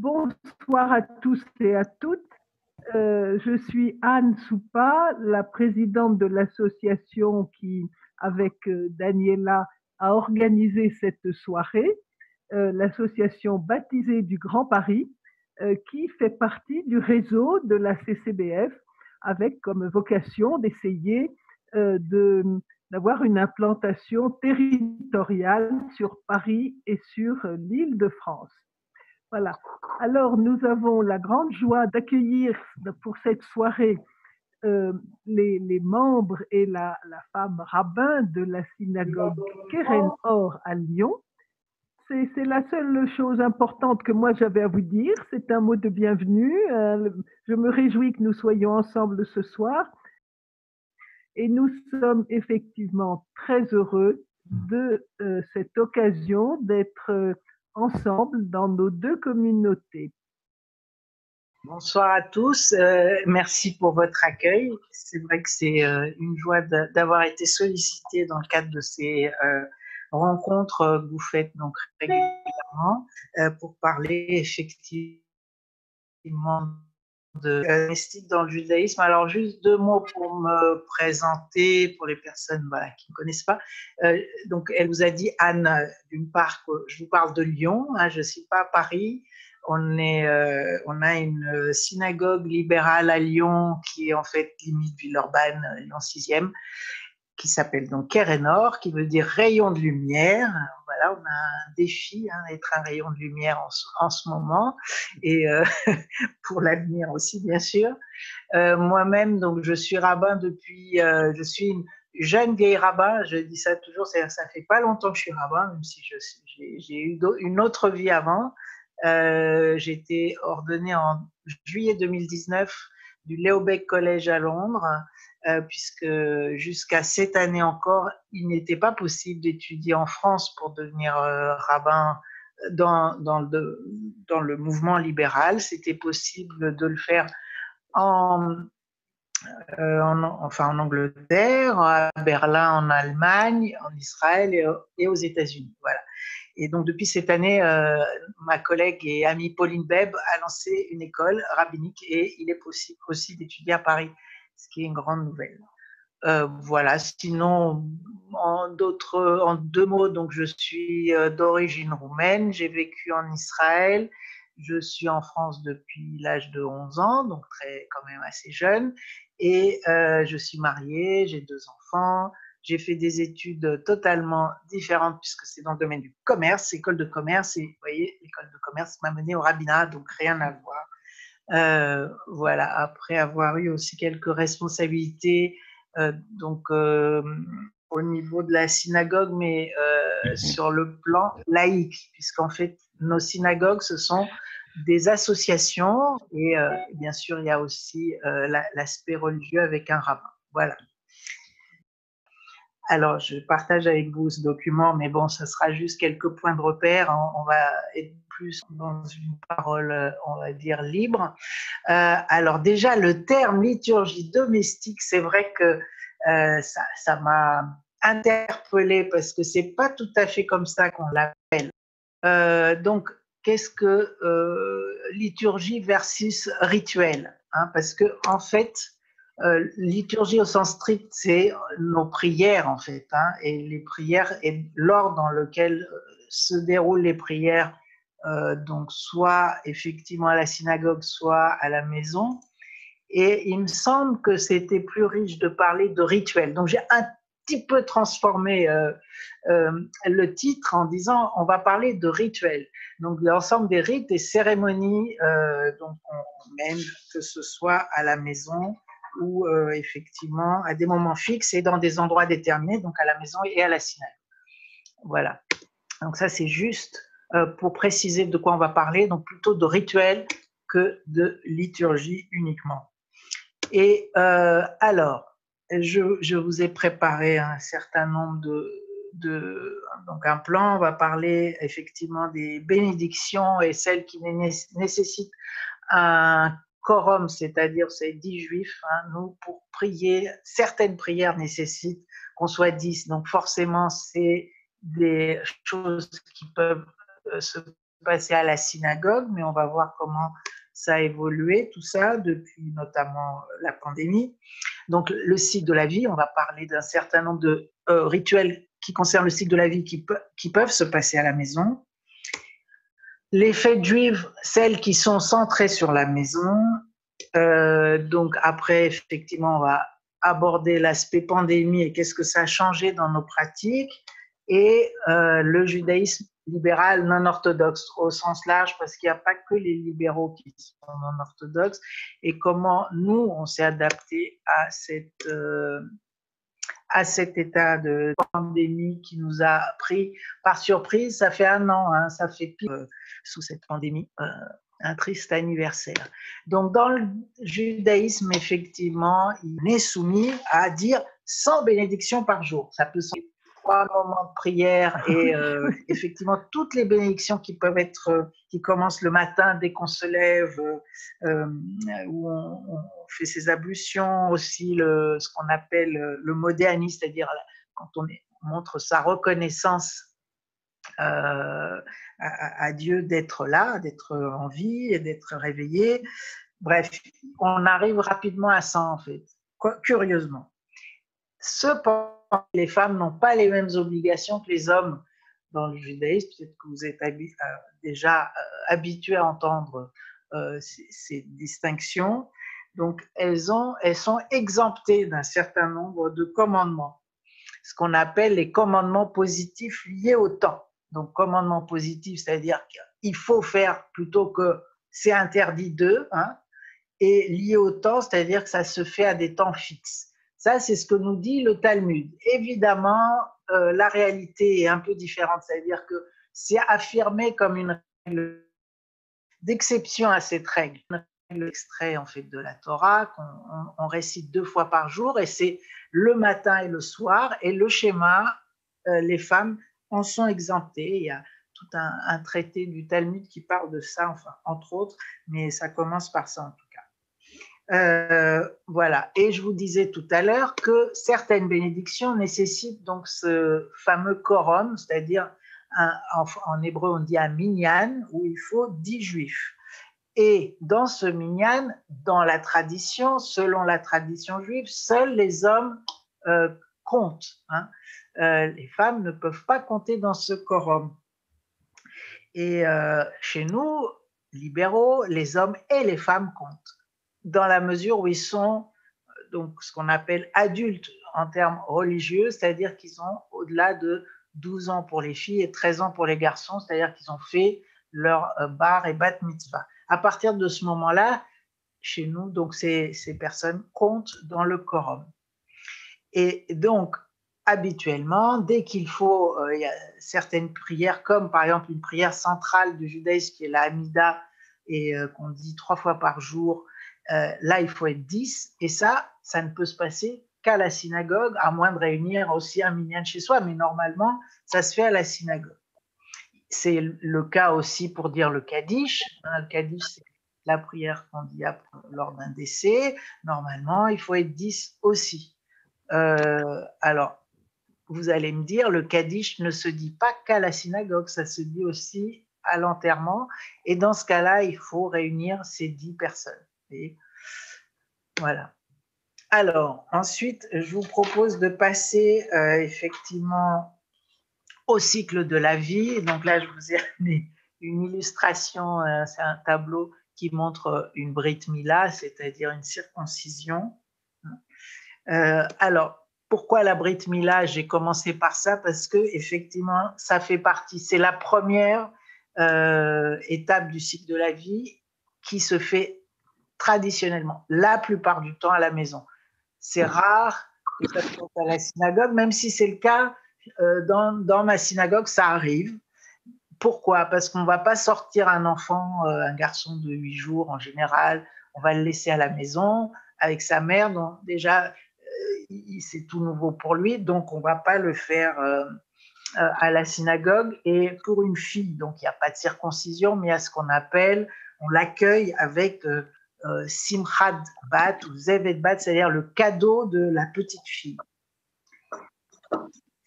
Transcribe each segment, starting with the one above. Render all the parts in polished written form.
Bonsoir à tous et à toutes. Je suis Anne Soupa, la présidente de l'association qui, avec Daniela, a organisé cette soirée, l'association baptisée du Grand Paris, qui fait partie du réseau de la CCBF, avec comme vocation d'essayer d'avoir une implantation territoriale sur Paris et sur l'Île-de-France. Voilà. Alors, nous avons la grande joie d'accueillir pour cette soirée les membres et la femme rabbin de la synagogue Keren Or à Lyon. C'est la seule chose importante que moi j'avais à vous dire. C'est un mot de bienvenue. Je me réjouis que nous soyons ensemble ce soir. Et nous sommes effectivement très heureux de cette occasion d'être ensemble dans nos deux communautés. Bonsoir à tous, merci pour votre accueil. C'est vrai que c'est une joie d'avoir été sollicité dans le cadre de ces rencontres que vous faites donc régulièrement pour parler effectivement de mystique dans le judaïsme. Alors juste 2 mots pour me présenter pour les personnes qui ne me connaissent pas. Donc elle vous a dit, Anne, d'une part que je vous parle de Lyon, je ne suis pas à Paris. On a une synagogue libérale à Lyon qui est en fait limite Villeurbanne, Lyon 6e, qui s'appelle donc Keren Or, qui veut dire rayon de lumière. Voilà, on a un défi, être un rayon de lumière en ce moment, et pour l'avenir aussi, bien sûr. Moi-même, donc, je suis rabbin depuis, je suis une jeune vieille rabbin, je dis ça toujours, ça fait pas longtemps que je suis rabbin, même si j'ai eu une autre vie avant. J'ai été ordonnée en juillet 2019 du Leo Baeck College à Londres, puisque jusqu'à cette année encore, il n'était pas possible d'étudier en France pour devenir rabbin dans le mouvement libéral. C'était possible de le faire en Angleterre, à Berlin, en Allemagne, en Israël et aux États-Unis. Voilà. Et donc, depuis cette année, ma collègue et amie Pauline Beb a lancé une école rabbinique et il est possible aussi d'étudier à Paris, ce qui est une grande nouvelle. Voilà, sinon, en 2 mots, donc je suis d'origine roumaine, j'ai vécu en Israël, je suis en France depuis l'âge de 11 ans, donc quand même assez jeune, et je suis mariée, j'ai 2 enfants, j'ai fait des études totalement différentes puisque c'est dans le domaine du commerce, école de commerce, et vous voyez, l'école de commerce m'a menée au rabbinat, donc rien à voir. Voilà, après avoir eu aussi quelques responsabilités, au niveau de la synagogue, mais sur le plan laïque, puisqu'en fait, nos synagogues, ce sont des associations et bien sûr, il y a aussi l'aspect religieux avec un rabbin. Voilà. Alors, je partage avec vous ce document, mais bon, ça sera juste quelques points de repère. On va être plus dans une parole, on va dire, libre. Alors déjà, le terme liturgie domestique, c'est vrai que ça m'a interpellée parce que c'est pas tout à fait comme ça qu'on l'appelle. Donc, qu'est-ce que liturgie versus rituel, parce que en fait, liturgie au sens strict, c'est nos prières en fait, et les prières et l'ordre dans lequel se déroulent les prières, donc soit effectivement à la synagogue, soit à la maison. Et il me semble que c'était plus riche de parler de rituel. Donc j'ai un petit peu transformé le titre en disant on va parler de rituel. Donc l'ensemble des rites et cérémonies donc on mène, que ce soit à la maison ou effectivement à des moments fixes et dans des endroits déterminés, donc à la maison et à la synagogue. Voilà. Donc ça c'est juste pour préciser de quoi on va parler, donc plutôt de rituel que de liturgie uniquement. Et alors, je vous ai préparé un certain nombre donc un plan. On va parler effectivement des bénédictions et celles qui nécessitent un quorum, c'est-à-dire c'est 10 juifs. Nous, pour prier, certaines prières nécessitent qu'on soit 10. Donc forcément, c'est des choses qui peuvent se passer à la synagogue, mais on va voir comment ça a évolué, tout ça, depuis notamment la pandémie. Donc, le cycle de la vie, on va parler d'un certain nombre de rituels qui concernent le cycle de la vie qui peuvent se passer à la maison. Les fêtes juives, celles qui sont centrées sur la maison. Donc, après, effectivement, on va aborder l'aspect pandémie et qu'est-ce que ça a changé dans nos pratiques. Et le judaïsme libéral non orthodoxe au sens large, parce qu'il n'y a pas que les libéraux qui sont non orthodoxes, et comment nous, on s'est adapté à cet état de pandémie qui nous a pris par surprise. Ça fait 1 an, hein, ça fait pire sous cette pandémie, un triste anniversaire. Donc dans le judaïsme, effectivement, il est soumis à dire 100 bénédictions par jour. Ça peut sembler 3 moments de prière et effectivement toutes les bénédictions qui peuvent être, qui commencent le matin dès qu'on se lève, où on fait ses ablutions, aussi ce qu'on appelle le modéani, c'est-à-dire quand on montre sa reconnaissance à Dieu d'être là, d'être en vie et d'être réveillé. Bref, on arrive rapidement à ça en fait, curieusement. Cependant, les femmes n'ont pas les mêmes obligations que les hommes dans le judaïsme. Peut-être que vous êtes déjà habitués à entendre ces distinctions. Donc, elles sont exemptées d'un certain nombre de commandements, ce qu'on appelle les commandements positifs liés au temps. Donc, commandement positif, c'est-à-dire qu'il faut faire plutôt que c'est interdit de, hein, et lié au temps, c'est-à-dire que ça se fait à des temps fixes. Ça, c'est ce que nous dit le Talmud. Évidemment, la réalité est un peu différente, c'est-à-dire que c'est affirmé comme une règle d'exception à cette règle. Une règle extrait en fait de la Torah qu'on récite 2 fois par jour, et c'est le matin et le soir, et le schéma, les femmes en sont exemptées. Il y a tout un traité du Talmud qui parle de ça, enfin, entre autres, mais ça commence par ça en tout cas. Voilà. Et je vous disais tout à l'heure que certaines bénédictions nécessitent donc ce fameux quorum, c'est-à-dire en hébreu on dit un minyan, où il faut 10 juifs. Et dans ce minyan, dans la tradition, selon la tradition juive, seuls les hommes comptent, hein. Les femmes ne peuvent pas compter dans ce quorum. Et chez nous, libéraux, les hommes et les femmes comptent, dans la mesure où ils sont donc ce qu'on appelle adultes en termes religieux, c'est-à-dire qu'ils ont au-delà de 12 ans pour les filles et 13 ans pour les garçons, c'est-à-dire qu'ils ont fait leur bar et bat mitzvah. À partir de ce moment-là, chez nous, donc ces personnes comptent dans le quorum. Et donc, habituellement, dès qu'il faut, il y a certaines prières, comme par exemple une prière centrale du judaïsme qui est la Hamida, et qu'on dit 3 fois par jour, là, il faut être 10, et ça ne peut se passer qu'à la synagogue, à moins de réunir aussi un minyan chez soi, mais normalement, ça se fait à la synagogue. C'est le cas aussi pour dire le Kaddish. Le Kaddish, c'est la prière qu'on dit lors d'un décès. Normalement, il faut être 10 aussi. Alors, vous allez me dire, le Kaddish ne se dit pas qu'à la synagogue, ça se dit aussi à l'enterrement, et dans ce cas-là, il faut réunir ces 10 personnes. Et voilà. Alors, ensuite, je vous propose de passer effectivement au cycle de la vie. Donc là, je vous ai amené une illustration, c'est un tableau qui montre une Brit Mila, c'est-à-dire une circoncision. Alors, pourquoi la Brit Mila? J'ai commencé par ça parce que effectivement, ça fait partie, c'est la première étape du cycle de la vie qui se fait traditionnellement, la plupart du temps à la maison. C'est rare que ça se fasse à la synagogue, même si c'est le cas dans ma synagogue, ça arrive. Pourquoi? Parce qu'on ne va pas sortir un enfant, un garçon de 8 jours en général, on va le laisser à la maison avec sa mère, donc déjà, c'est tout nouveau pour lui, donc on ne va pas le faire à la synagogue. Et pour une fille, donc il n'y a pas de circoncision, mais il y a ce qu'on appelle, on l'accueille avec Simchat Bat ou Zevet Bat, c'est-à-dire le cadeau de la petite fille.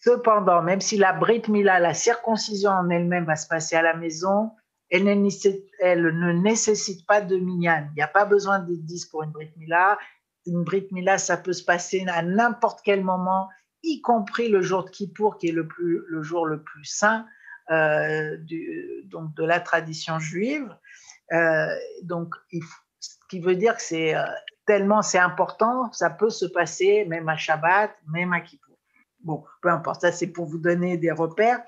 Cependant, même si la Brit Mila, la circoncision en elle-même va se passer à la maison, elle ne nécessite pas de minyan. Il n'y a pas besoin de 10 pour une Brit Mila. Une Brit Mila, ça peut se passer à n'importe quel moment, y compris le jour de Kippour, qui est le jour le plus saint donc de la tradition juive. Donc, ce qui veut dire que c'est tellement c'est important, ça peut se passer même à Shabbat, même à Kippour. Bon, peu importe, ça c'est pour vous donner des repères.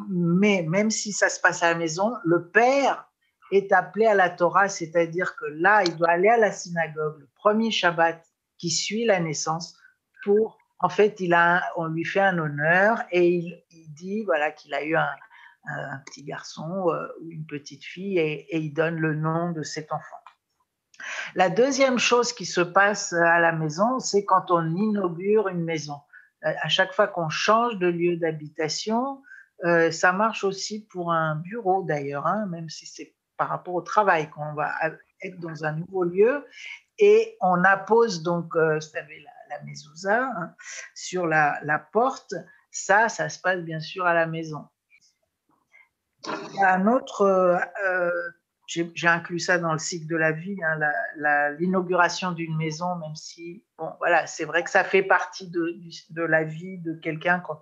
Mais même si ça se passe à la maison, le père est appelé à la Torah, c'est-à-dire que là, il doit aller à la synagogue le premier Shabbat qui suit la naissance pour, en fait, on lui fait un honneur et il dit voilà, qu'il a eu un petit garçon ou une petite fille et il donne le nom de cet enfant. La deuxième chose qui se passe à la maison, c'est quand on inaugure une maison. À chaque fois qu'on change de lieu d'habitation, ça marche aussi pour un bureau d'ailleurs, hein, même si c'est par rapport au travail qu'on va être dans un nouveau lieu. Et on appose donc, vous savez, la mezouza hein, sur la porte. Ça se passe bien sûr à la maison. Il y a un autre, j'ai inclus ça dans le cycle de la vie, hein, l'inauguration d'une maison, même si, bon, voilà, c'est vrai que ça fait partie de la vie de quelqu'un quand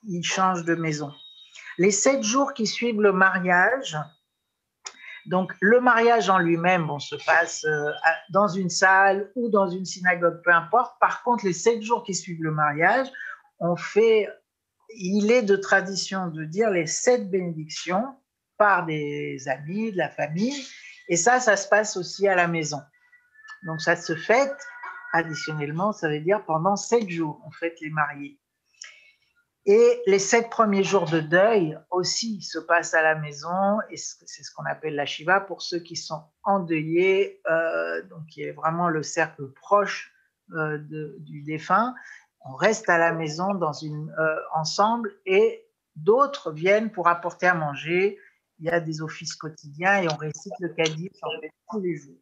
il change de maison. Les 7 jours qui suivent le mariage, donc le mariage en lui-même, bon, se passe dans une salle ou dans une synagogue, peu importe. Par contre, les 7 jours qui suivent le mariage, il est de tradition de dire les 7 bénédictions par des amis, de la famille, et ça se passe aussi à la maison. Donc ça se fête, additionnellement, ça veut dire pendant 7 jours, on fête les mariés. Et les 7 premiers jours de deuil aussi se passent à la maison, et c'est ce qu'on appelle la Shiva pour ceux qui sont endeuillés, donc qui est vraiment le cercle proche du défunt. On reste à la maison ensemble et d'autres viennent pour apporter à manger. Il y a des offices quotidiens et on récite le Kaddish en fait tous les jours.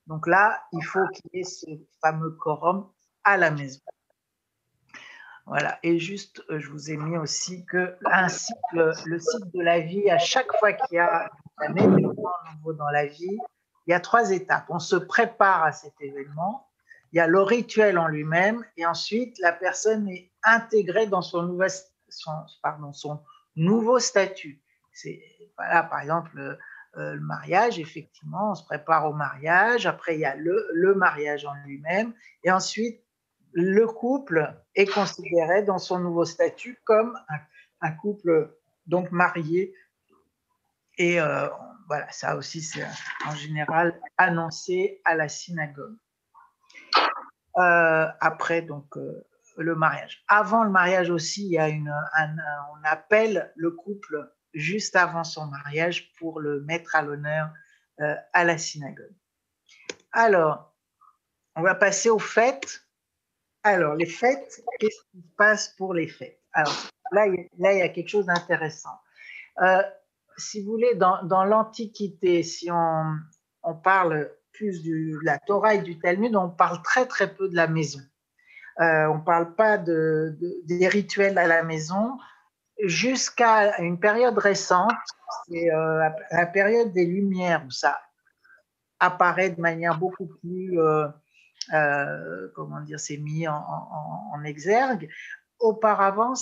Donc là, il faut qu'il y ait ce fameux quorum à la maison. Voilà, et juste, je vous ai mis aussi le cycle de la vie, à chaque fois qu'il y a un événement nouveau dans la vie, il y a 3 étapes. On se prépare à cet événement, il y a le rituel en lui-même, et ensuite la personne est intégrée dans son nouveau statut. Voilà, par exemple, le mariage, effectivement, on se prépare au mariage, après il y a le mariage en lui-même, et ensuite, le couple est considéré dans son nouveau statut comme un couple donc marié. Et voilà, ça aussi, c'est en général annoncé à la synagogue. Après, donc, le mariage. Avant le mariage aussi, il y a on appelle le couple juste avant son mariage pour le mettre à l'honneur à la synagogue. Alors, on va passer aux fêtes. Alors, les fêtes, qu'est-ce qui se passe pour les fêtes? Alors, là, il y a quelque chose d'intéressant. Si vous voulez, dans l'Antiquité, si on parle plus de la Torah et du Talmud, on parle très, très peu de la maison. On ne parle pas des rituels à la maison jusqu'à une période récente, c'est la période des Lumières, où ça apparaît de manière beaucoup plus... comment dire, c'est mis en exergue. Auparavant,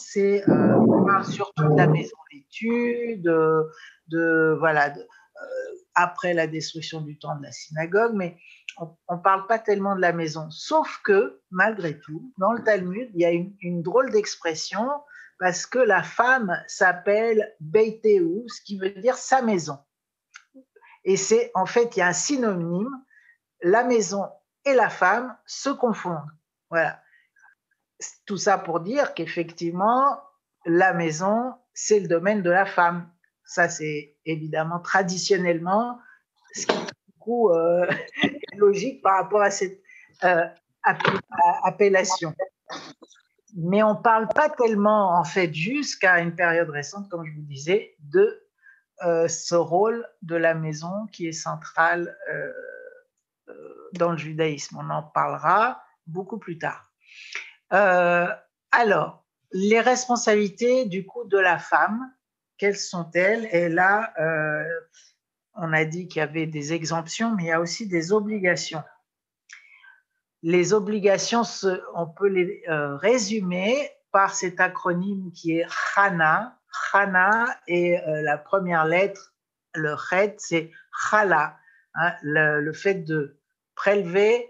on parle surtout de la maison d'études, voilà, après la destruction du temple de la synagogue, mais on ne parle pas tellement de la maison. Sauf que, malgré tout, dans le Talmud, il y a une drôle d'expression parce que la femme s'appelle Beiteu, ce qui veut dire sa maison. Et en fait, il y a un synonyme, la maison et la femme se confondent. Voilà. Tout ça pour dire qu'effectivement, la maison, c'est le domaine de la femme. Ça, c'est évidemment traditionnellement ce qui est beaucoup logique par rapport à cette appellation. Mais on ne parle pas tellement, en fait, jusqu'à une période récente, comme je vous disais, de ce rôle de la maison qui est central dans le judaïsme. On en parlera beaucoup plus tard. Alors, les responsabilités du coup de la femme, quelles sont-elles? Et là, on a dit qu'il y avait des exemptions, mais il y a aussi des obligations. Les obligations, on peut les résumer par cet acronyme qui est Chana. Chana, et la première lettre, le Chet, c'est Chala, hein, le fait de prélever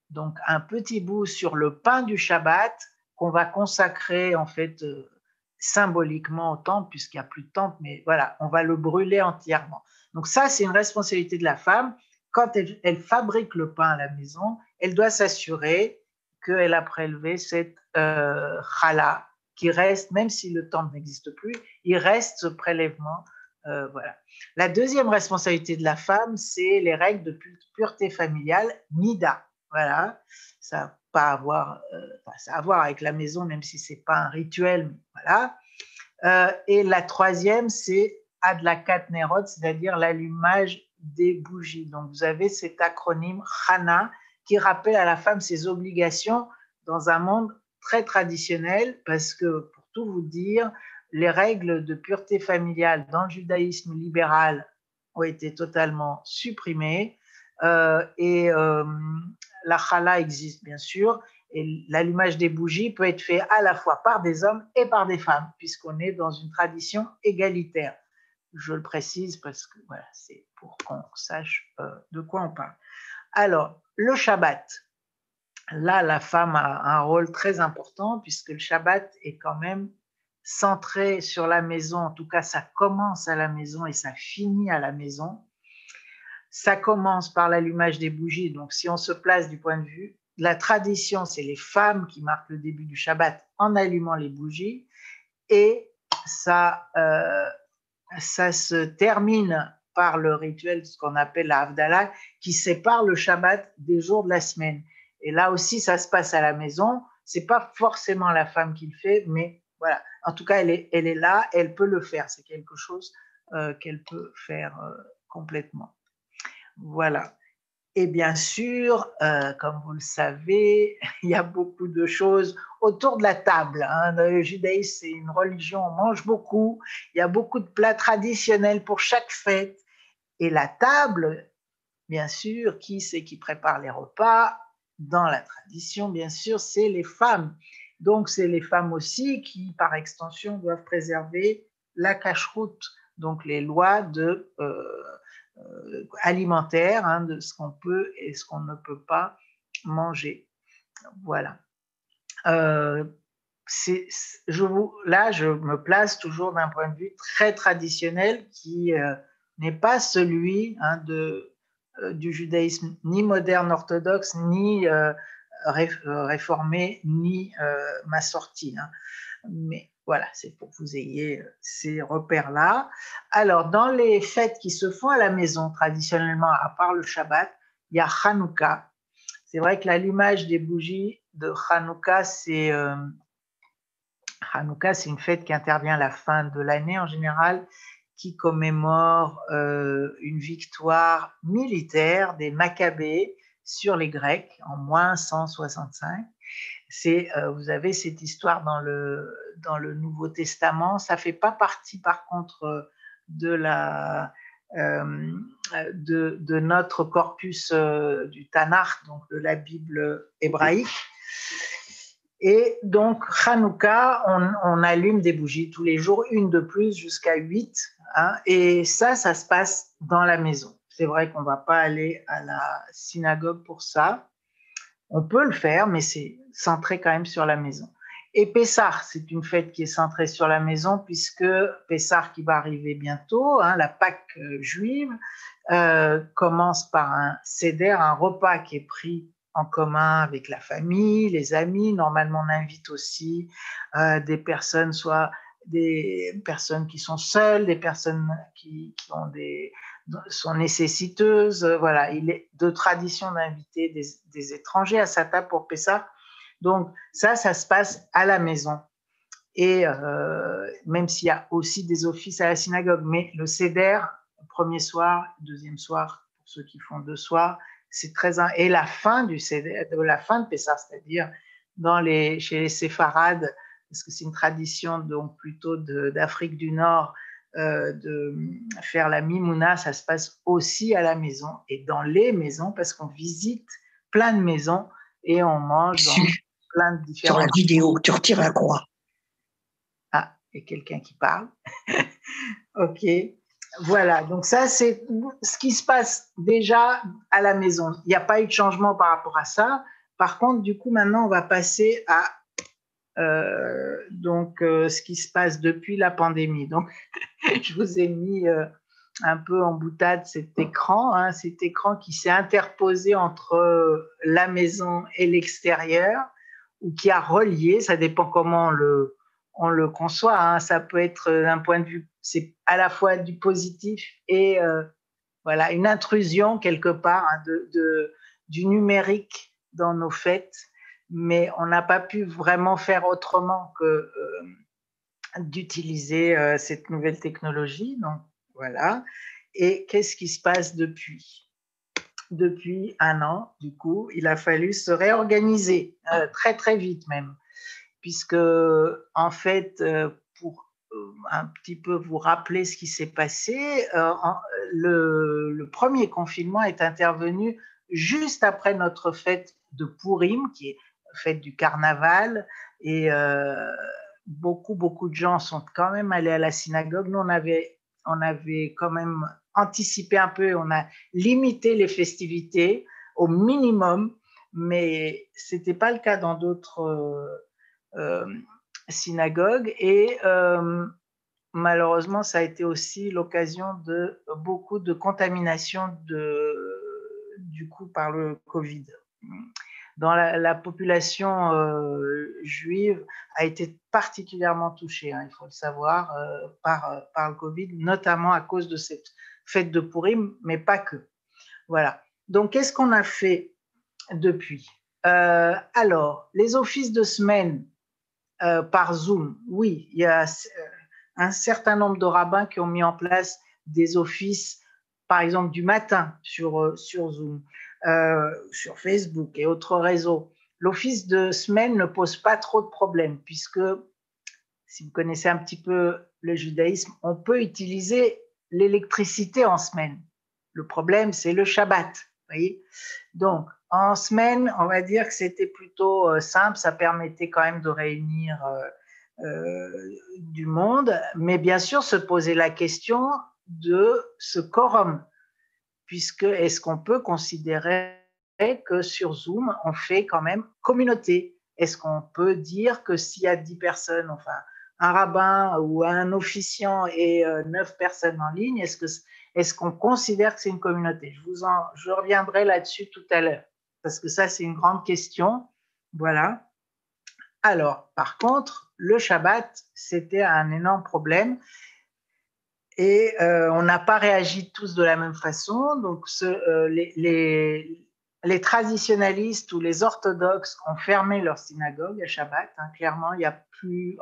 donc un petit bout sur le pain du Shabbat qu'on va consacrer en fait symboliquement au temple, puisqu'il n'y a plus de temple, mais voilà, on va le brûler entièrement. Donc ça, c'est une responsabilité de la femme. Quand elle fabrique le pain à la maison, elle doit s'assurer qu'elle a prélevé cette chala qui reste, même si le temple n'existe plus, il reste ce prélèvement. Voilà. La deuxième responsabilité de la femme, c'est les règles de pureté familiale, Nida. Voilà, ça n'a pas à voir, ça a à voir avec la maison, même si ce n'est pas un rituel. Mais voilà. Et la troisième, c'est Adlakat Nerot, c'est-à-dire l'allumage des bougies. Donc, vous avez cet acronyme Chana qui rappelle à la femme ses obligations dans un monde très traditionnel, parce que, pour tout vous dire, les règles de pureté familiale dans le judaïsme libéral ont été totalement supprimées, et la chala existe bien sûr, et l'allumage des bougies peut être fait à la fois par des hommes et par des femmes, puisqu'on est dans une tradition égalitaire. Je le précise parce que voilà, c'est pour qu'on sache de quoi on parle. Alors, le Shabbat. Là, la femme a un rôle très important, puisque le Shabbat est quand même centré sur la maison. En tout cas, ça commence à la maison et ça finit à la maison. Ça commence par l'allumage des bougies. Donc, si on se place du point de vue de la tradition, c'est les femmes qui marquent le début du Shabbat en allumant les bougies. Et ça se termine par le rituel, ce qu'on appelle la Havdalah, qui sépare le Shabbat des jours de la semaine. Et là aussi, ça se passe à la maison. C'est pas forcément la femme qui le fait, mais voilà. En tout cas, elle est là, elle peut le faire. C'est quelque chose qu'elle peut faire complètement. Voilà. Et bien sûr, comme vous le savez, il y a beaucoup de choses autour de la table. Hein. Le judaïsme, c'est une religion, on mange beaucoup. Il y a beaucoup de plats traditionnels pour chaque fête. Et la table, bien sûr, qui c'est qui prépare les repas? Dans la tradition, bien sûr, c'est les femmes. Donc, c'est les femmes aussi qui, par extension, doivent préserver la cacheroute, donc les lois de alimentaire, hein, de ce qu'on peut et ce qu'on ne peut pas manger. Voilà. Là, je me place toujours d'un point de vue très traditionnel qui n'est pas celui du judaïsme ni moderne orthodoxe, ni réformé, ni massorti. Hein. Mais voilà, c'est pour que vous ayez ces repères-là. Alors, dans les fêtes qui se font à la maison, traditionnellement, à part le Shabbat, il y a Hanouka. C'est vrai que l'allumage des bougies de Hanouka, c'est une fête qui intervient à la fin de l'année en général, qui commémore une victoire militaire des Maccabées sur les Grecs en moins 165. Vous avez cette histoire dans le Nouveau Testament. Ça ne fait pas partie, par contre, de notre corpus du Tanakh, donc de la Bible hébraïque. Et donc, Hanouka, on allume des bougies tous les jours, une de plus jusqu'à 8. Hein, et ça se passe dans la maison. C'est vrai qu'on ne va pas aller à la synagogue pour ça. On peut le faire, mais c'est centré quand même sur la maison. Et Pessah, c'est une fête qui est centrée sur la maison, puisque Pessah, qui va arriver bientôt, hein, la Pâque juive, commence par un seder, un repas qui est pris en commun avec la famille, les amis. Normalement, on invite aussi des personnes, soit des personnes qui sont seules, des personnes qui sont nécessiteuses. Voilà, il est de tradition d'inviter des étrangers à sa table pour Pessah. Donc ça se passe à la maison. Et même s'il y a aussi des offices à la synagogue, mais le seder, premier soir, deuxième soir, pour ceux qui font 2 soirs, c'est très... Et la fin du seder, la fin de Pessah, c'est-à-dire chez les séfarades, parce que c'est une tradition donc plutôt d'Afrique du Nord, de faire la mimouna, ça se passe aussi à la maison et dans les maisons, parce qu'on visite plein de maisons et on mange dans plein de différents... Sur la vidéo, tu retires la croix. Ah, il y a quelqu'un qui parle. Ok. Voilà, donc ça, c'est ce qui se passe déjà à la maison. Il n'y a pas eu de changement par rapport à ça. Par contre, du coup, maintenant, on va passer à ce qui se passe depuis la pandémie. Donc, je vous ai mis un peu en boutade cet écran qui s'est interposé entre la maison et l'extérieur, ou qui a relié, ça dépend comment on le conçoit, hein. Ça peut être d'un point de vue, c'est à la fois du positif et voilà, une intrusion quelque part, hein, du numérique dans nos fêtes, mais on n'a pas pu vraiment faire autrement que d'utiliser cette nouvelle technologie. Donc voilà. Et qu'est-ce qui se passe depuis? Depuis un an, du coup, il a fallu se réorganiser très très vite même, puisque en fait, pour un petit peu vous rappeler ce qui s'est passé, le premier confinement est intervenu juste après notre fête de Pourim, qui est fête du carnaval, et beaucoup de gens sont quand même allés à la synagogue. Nous, on avait quand même anticipé un peu, on a limité les festivités au minimum, mais c'était pas le cas dans d'autres synagogues, et malheureusement ça a été aussi l'occasion de beaucoup de contamination du coup par le Covid. Dans la population juive a été particulièrement touchée, hein, il faut le savoir, par le Covid, notamment à cause de cette fête de Pourim, mais pas que. Voilà. Donc, qu'est-ce qu'on a fait depuis? Alors, les offices de semaine par Zoom, oui, il y a un certain nombre de rabbins qui ont mis en place des offices, par exemple du matin sur Zoom, sur Facebook et autres réseaux. L'office de semaine ne pose pas trop de problèmes, puisque si vous connaissez un petit peu le judaïsme, on peut utiliser l'électricité en semaine. Le problème, c'est le Shabbat, vous voyez. Donc, en semaine, on va dire que c'était plutôt simple, ça permettait quand même de réunir du monde, mais bien sûr se poser la question de ce quorum, puisque est-ce qu'on peut considérer que sur Zoom, on fait quand même communauté? Est-ce qu'on peut dire que s'il y a 10 personnes, enfin un rabbin ou un officiant et 9 personnes en ligne, est-ce qu'on considère que c'est une communauté? Je reviendrai là-dessus tout à l'heure, parce que ça, c'est une grande question. Voilà. Alors, par contre, le Shabbat, c'était un énorme problème. Et on n'a pas réagi tous de la même façon. Donc, les traditionalistes ou les orthodoxes ont fermé leur synagogue à Shabbat. Hein. Clairement, il n'y a plus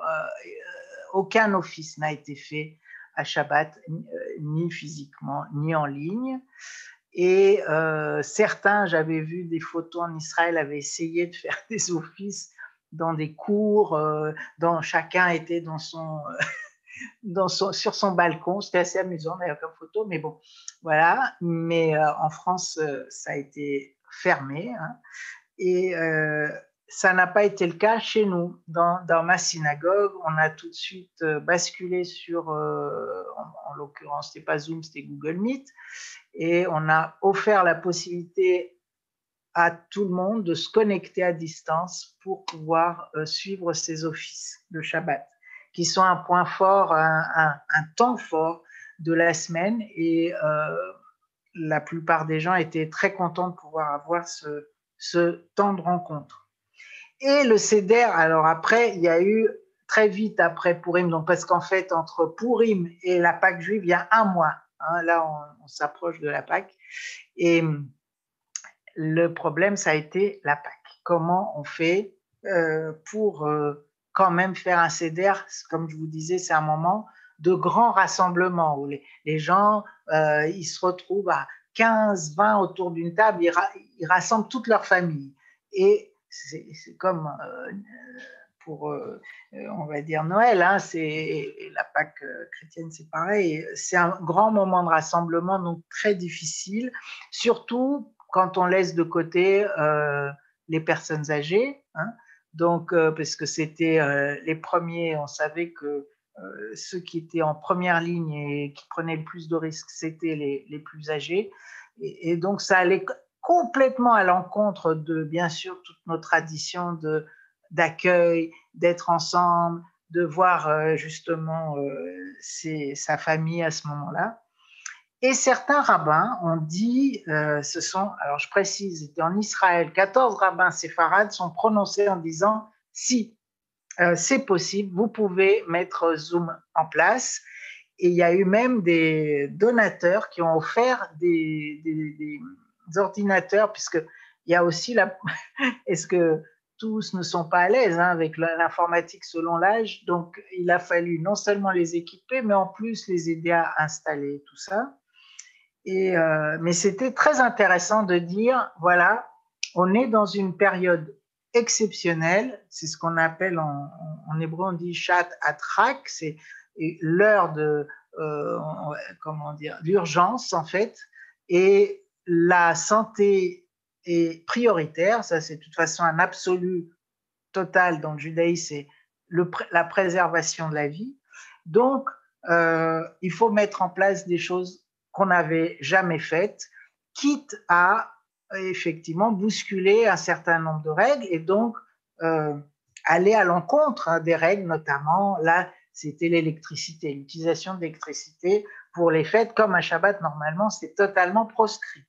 aucun office n'a été fait à Shabbat, ni physiquement, ni en ligne. Et certains, j'avais vu des photos en Israël, avaient essayé de faire des offices dans des cours, dont chacun était dans son sur son balcon. C'était assez amusant d'ailleurs comme photo, mais bon, voilà. Mais en France, ça a été fermé, hein, et ça n'a pas été le cas chez nous. Dans ma synagogue, on a tout de suite basculé sur, en l'occurrence, c'était pas Zoom, c'était Google Meet, et on a offert la possibilité à tout le monde de se connecter à distance pour pouvoir suivre ces offices de Shabbat, qui sont un point fort, un temps fort de la semaine, et la plupart des gens étaient très contents de pouvoir avoir ce temps de rencontre. Et le Seder, alors après, il y a eu très vite après Pourim, donc parce qu'en fait, entre Pourim et la Pâque juive, il y a un mois. Hein, là, on s'approche de la Pâque. Et le problème, ça a été la Pâque. Comment on fait pour quand même faire un Seder? Comme je vous disais, c'est un moment de grand rassemblement où les gens, ils se retrouvent à 15, 20 autour d'une table, ils rassemblent toute leur famille. Et c'est comme on va dire Noël, hein, et la Pâque chrétienne, c'est pareil. C'est un grand moment de rassemblement, donc très difficile, surtout quand on laisse de côté les personnes âgées, hein, donc parce que c'était les premiers, on savait que ceux qui étaient en première ligne et qui prenaient le plus de risques, c'était les plus âgés, et donc ça allait complètement à l'encontre de, bien sûr, toutes nos traditions d'accueil, d'être ensemble, de voir justement sa famille à ce moment-là. Et certains rabbins ont dit, alors je précise, c'était en Israël, 14 rabbins séfarades sont prononcés en disant, si c'est possible, vous pouvez mettre Zoom en place. Et il y a eu même des donateurs qui ont offert des ordinateurs, puisque il y a aussi est-ce que tous ne sont pas à l'aise avec l'informatique selon l'âge, donc il a fallu non seulement les équiper, mais en plus les aider à installer tout ça. Mais c'était très intéressant de dire, voilà, on est dans une période exceptionnelle, c'est ce qu'on appelle en hébreu, on dit shat atrak, c'est l'heure de, comment dire, l'urgence en fait, et la santé est prioritaire, ça c'est de toute façon un absolu total dans le judaïsme, c'est la préservation de la vie. Donc, il faut mettre en place des choses qu'on n'avait jamais faites, quitte à effectivement bousculer un certain nombre de règles et donc aller à l'encontre des règles, notamment là, c'était l'électricité, l'utilisation de l'électricité pour les fêtes, comme un Shabbat, normalement, c'est totalement proscrit.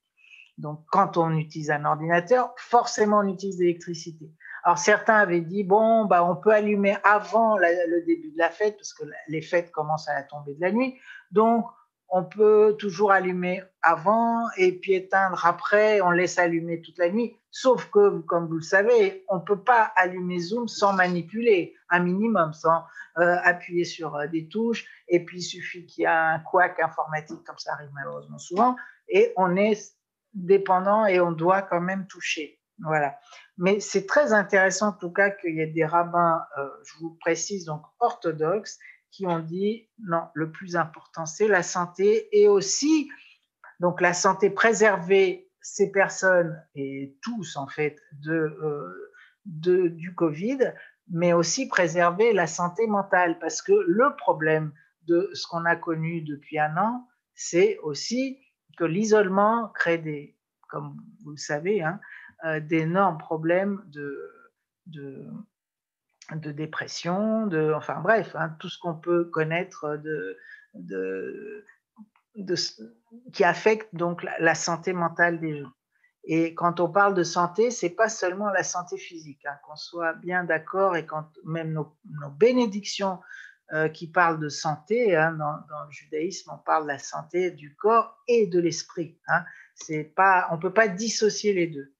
Donc, quand on utilise un ordinateur, forcément, on utilise l'électricité. Alors, certains avaient dit, bon, bah, on peut allumer avant le début de la fête, parce que les fêtes commencent à la tombée de la nuit. Donc, on peut toujours allumer avant et puis éteindre après, on laisse allumer toute la nuit. Sauf que, comme vous le savez, on ne peut pas allumer Zoom sans manipuler, un minimum, sans appuyer sur des touches. Et puis, il suffit qu'il y ait un couac informatique, comme ça arrive malheureusement souvent, et on est dépendant et on doit quand même toucher. Voilà. Mais c'est très intéressant en tout cas qu'il y ait des rabbins, je vous précise, donc orthodoxes, qui ont dit non, le plus important c'est la santé, et aussi donc la santé, préserver ces personnes et tous en fait du Covid, mais aussi préserver la santé mentale, parce que le problème de ce qu'on a connu depuis un an, c'est aussi que l'isolement crée comme vous le savez, hein, d'énormes problèmes de dépression, enfin bref, hein, tout ce qu'on peut connaître qui affecte donc la santé mentale des gens. Et quand on parle de santé, c'est pas seulement la santé physique, hein, qu'on soit bien d'accord, et quand même nos bénédictions qui parlent de santé, hein, dans le judaïsme, on parle de la santé du corps et de l'esprit. Hein. On ne peut pas dissocier les deux.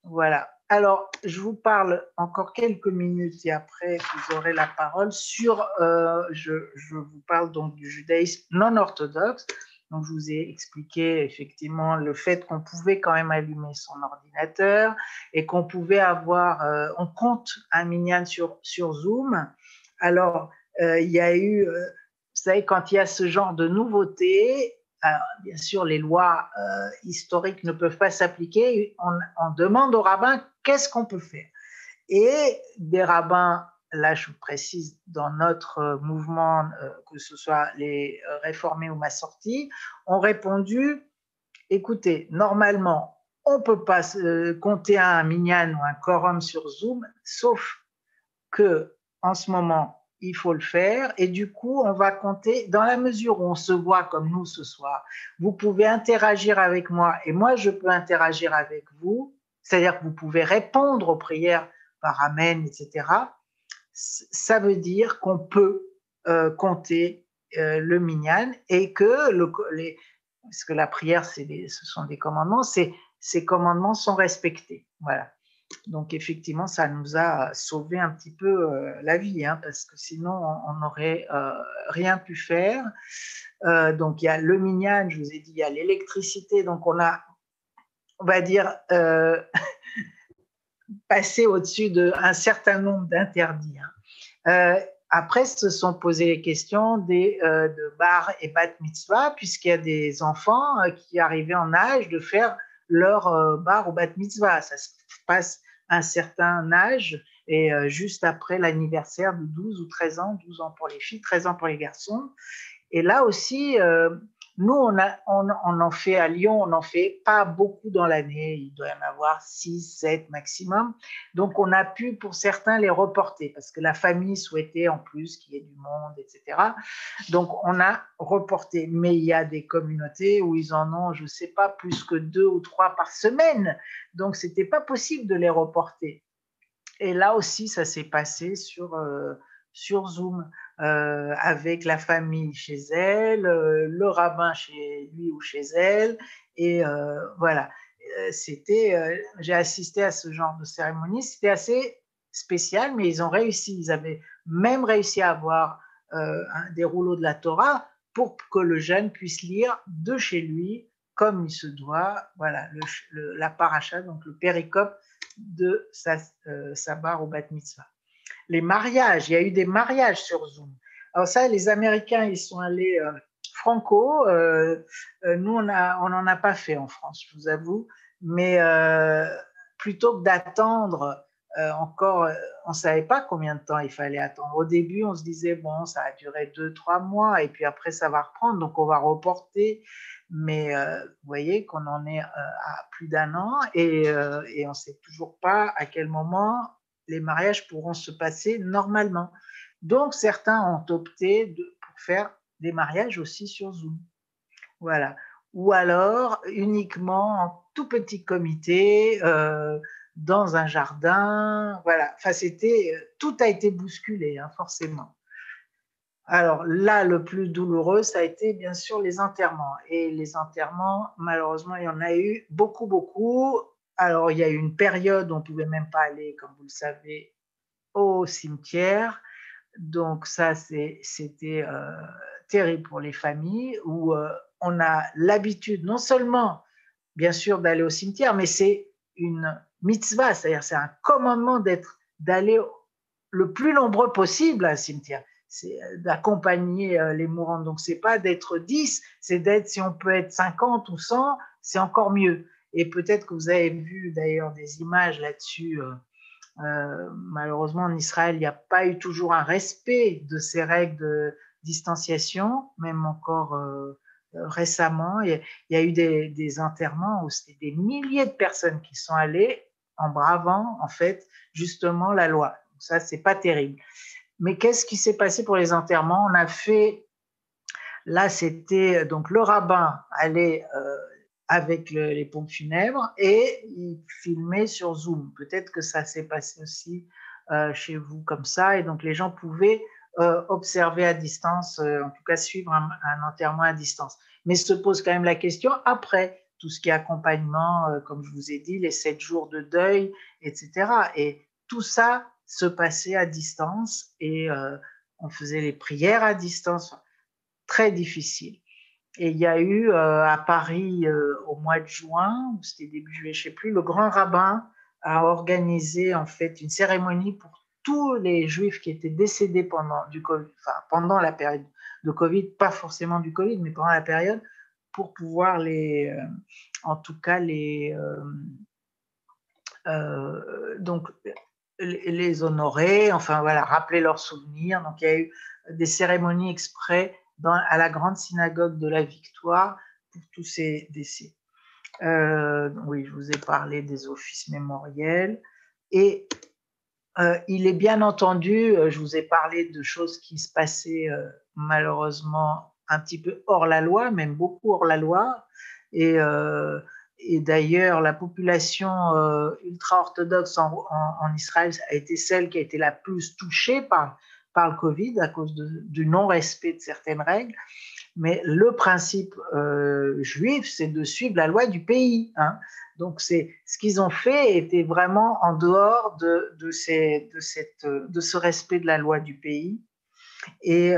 Voilà. Alors, je vous parle encore quelques minutes et après, vous aurez la parole sur, je vous parle donc du judaïsme non orthodoxe. Donc, je vous ai expliqué effectivement le fait qu'on pouvait quand même allumer son ordinateur et qu'on pouvait on compte un minyan sur Zoom. Alors, il y a eu, vous savez, quand il y a ce genre de nouveauté, alors, bien sûr, les lois historiques ne peuvent pas s'appliquer. On demande aux rabbins qu'est-ce qu'on peut faire. Et des rabbins, là je vous précise, dans notre mouvement, que ce soit les réformés ou Massorti, ont répondu, écoutez, normalement, on ne peut pas compter un minyan ou un quorum sur Zoom, sauf que en ce moment, il faut le faire, et du coup, on va compter, dans la mesure où on se voit comme nous ce soir, vous pouvez interagir avec moi, et moi, je peux interagir avec vous, c'est-à-dire que vous pouvez répondre aux prières par Amen, etc. Ça veut dire qu'on peut compter le minyan, et que, parce que la prière, ce sont des commandements, ces commandements sont respectés. Voilà. Donc effectivement, ça nous a sauvé un petit peu la vie, hein, parce que sinon on n'aurait rien pu faire. Donc il y a le minyan, je vous ai dit, il y a l'électricité, donc on va dire, passé au-dessus d'un certain nombre d'interdits. Hein. Après, se sont posées les questions de bar et bat mitzvah, puisqu'il y a des enfants qui arrivaient en âge de faire leur bar ou bat mitzvah. Ça se passe à un certain âge, et juste après l'anniversaire de 12 ou 13 ans, 12 ans pour les filles, 13 ans pour les garçons. Et là aussi, nous, on en fait à Lyon, on n'en fait pas beaucoup dans l'année. Il doit y en avoir 6, 7 maximum. Donc, on a pu, pour certains, les reporter parce que la famille souhaitait en plus qu'il y ait du monde, etc. Donc, on a reporté. Mais il y a des communautés où ils en ont, je ne sais pas, plus que 2 ou 3 par semaine. Donc, ce n'était pas possible de les reporter. Et là aussi, ça s'est passé sur Zoom, avec la famille chez elle, le rabbin chez lui ou chez elle. Et voilà, j'ai assisté à ce genre de cérémonie. C'était assez spécial, mais ils ont réussi. Ils avaient même réussi à avoir des rouleaux de la Torah pour que le jeune puisse lire de chez lui, comme il se doit, voilà, la paracha, donc le péricope de sa bar au bat mitzvah. Les mariages, il y a eu des mariages sur Zoom. Alors ça, les Américains, ils sont allés franco. Nous, on n'en a pas fait en France, je vous avoue. Mais plutôt que d'attendre encore, on ne savait pas combien de temps il fallait attendre. Au début, on se disait, bon, ça va durer 2-3 mois, et puis après, ça va reprendre, donc on va reporter. Mais vous voyez qu'on en est à plus d'1 an, et on ne sait toujours pas à quel moment les mariages pourront se passer normalement. Donc, certains ont opté pour faire des mariages aussi sur Zoom. Voilà. Ou alors, uniquement en tout petit comité, dans un jardin. Voilà. Enfin, tout a été bousculé, hein, forcément. Alors là, le plus douloureux, ça a été bien sûr les enterrements. Et les enterrements, malheureusement, il y en a eu beaucoup, beaucoup. Alors, il y a eu une période où on ne pouvait même pas aller, comme vous le savez, au cimetière. Donc ça, c'était terrible pour les familles, où on a l'habitude non seulement, bien sûr, d'aller au cimetière, mais c'est une mitzvah, c'est-à-dire c'est un commandement d'aller le plus nombreux possible à un cimetière. C'est d'accompagner les mourants. Donc, c'est pas d'être 10, c'est d'être, si on peut être 50 ou 100, c'est encore mieux. Et peut-être que vous avez vu d'ailleurs des images là-dessus. Malheureusement, en Israël, il n'y a pas eu toujours un respect de ces règles de distanciation, même encore récemment. Il y a eu des enterrements où c'était des milliers de personnes qui sont allées en bravant, en fait, justement la loi. Donc ça, c'est pas terrible. Mais qu'est-ce qui s'est passé pour les enterrements? On a fait, là, c'était donc le rabbin allait avec les pompes funèbres et il filmait sur Zoom. Peut-être que ça s'est passé aussi chez vous comme ça, et donc les gens pouvaient observer à distance, en tout cas suivre un enterrement à distance. Mais se pose quand même la question, après, tout ce qui est accompagnement, comme je vous ai dit, les 7 jours de deuil, etc. Et tout ça se passait à distance, et on faisait les prières à distance, très difficile. Et il y a eu à Paris au mois de juin, ou c'était début juillet, je ne sais plus, le grand rabbin a organisé en fait une cérémonie pour tous les juifs qui étaient décédés pendant la période de Covid, pas forcément du Covid, mais pendant la période, pour pouvoir en tout cas donc les honorer, enfin voilà, rappeler leurs souvenirs. Donc il y a eu des cérémonies exprès à la grande synagogue de la Victoire pour tous ces décès. Oui, je vous ai parlé des offices mémoriels. Et il est bien entendu, je vous ai parlé de choses qui se passaient malheureusement un petit peu hors la loi, même beaucoup hors la loi. Et d'ailleurs, la population ultra-orthodoxe en Israël a été celle qui a été la plus touchée par le Covid à cause du non-respect de certaines règles. Mais le principe juif, c'est de suivre la loi du pays, hein. Donc, ce qu'ils ont fait était vraiment en dehors de ce respect de la loi du pays. Et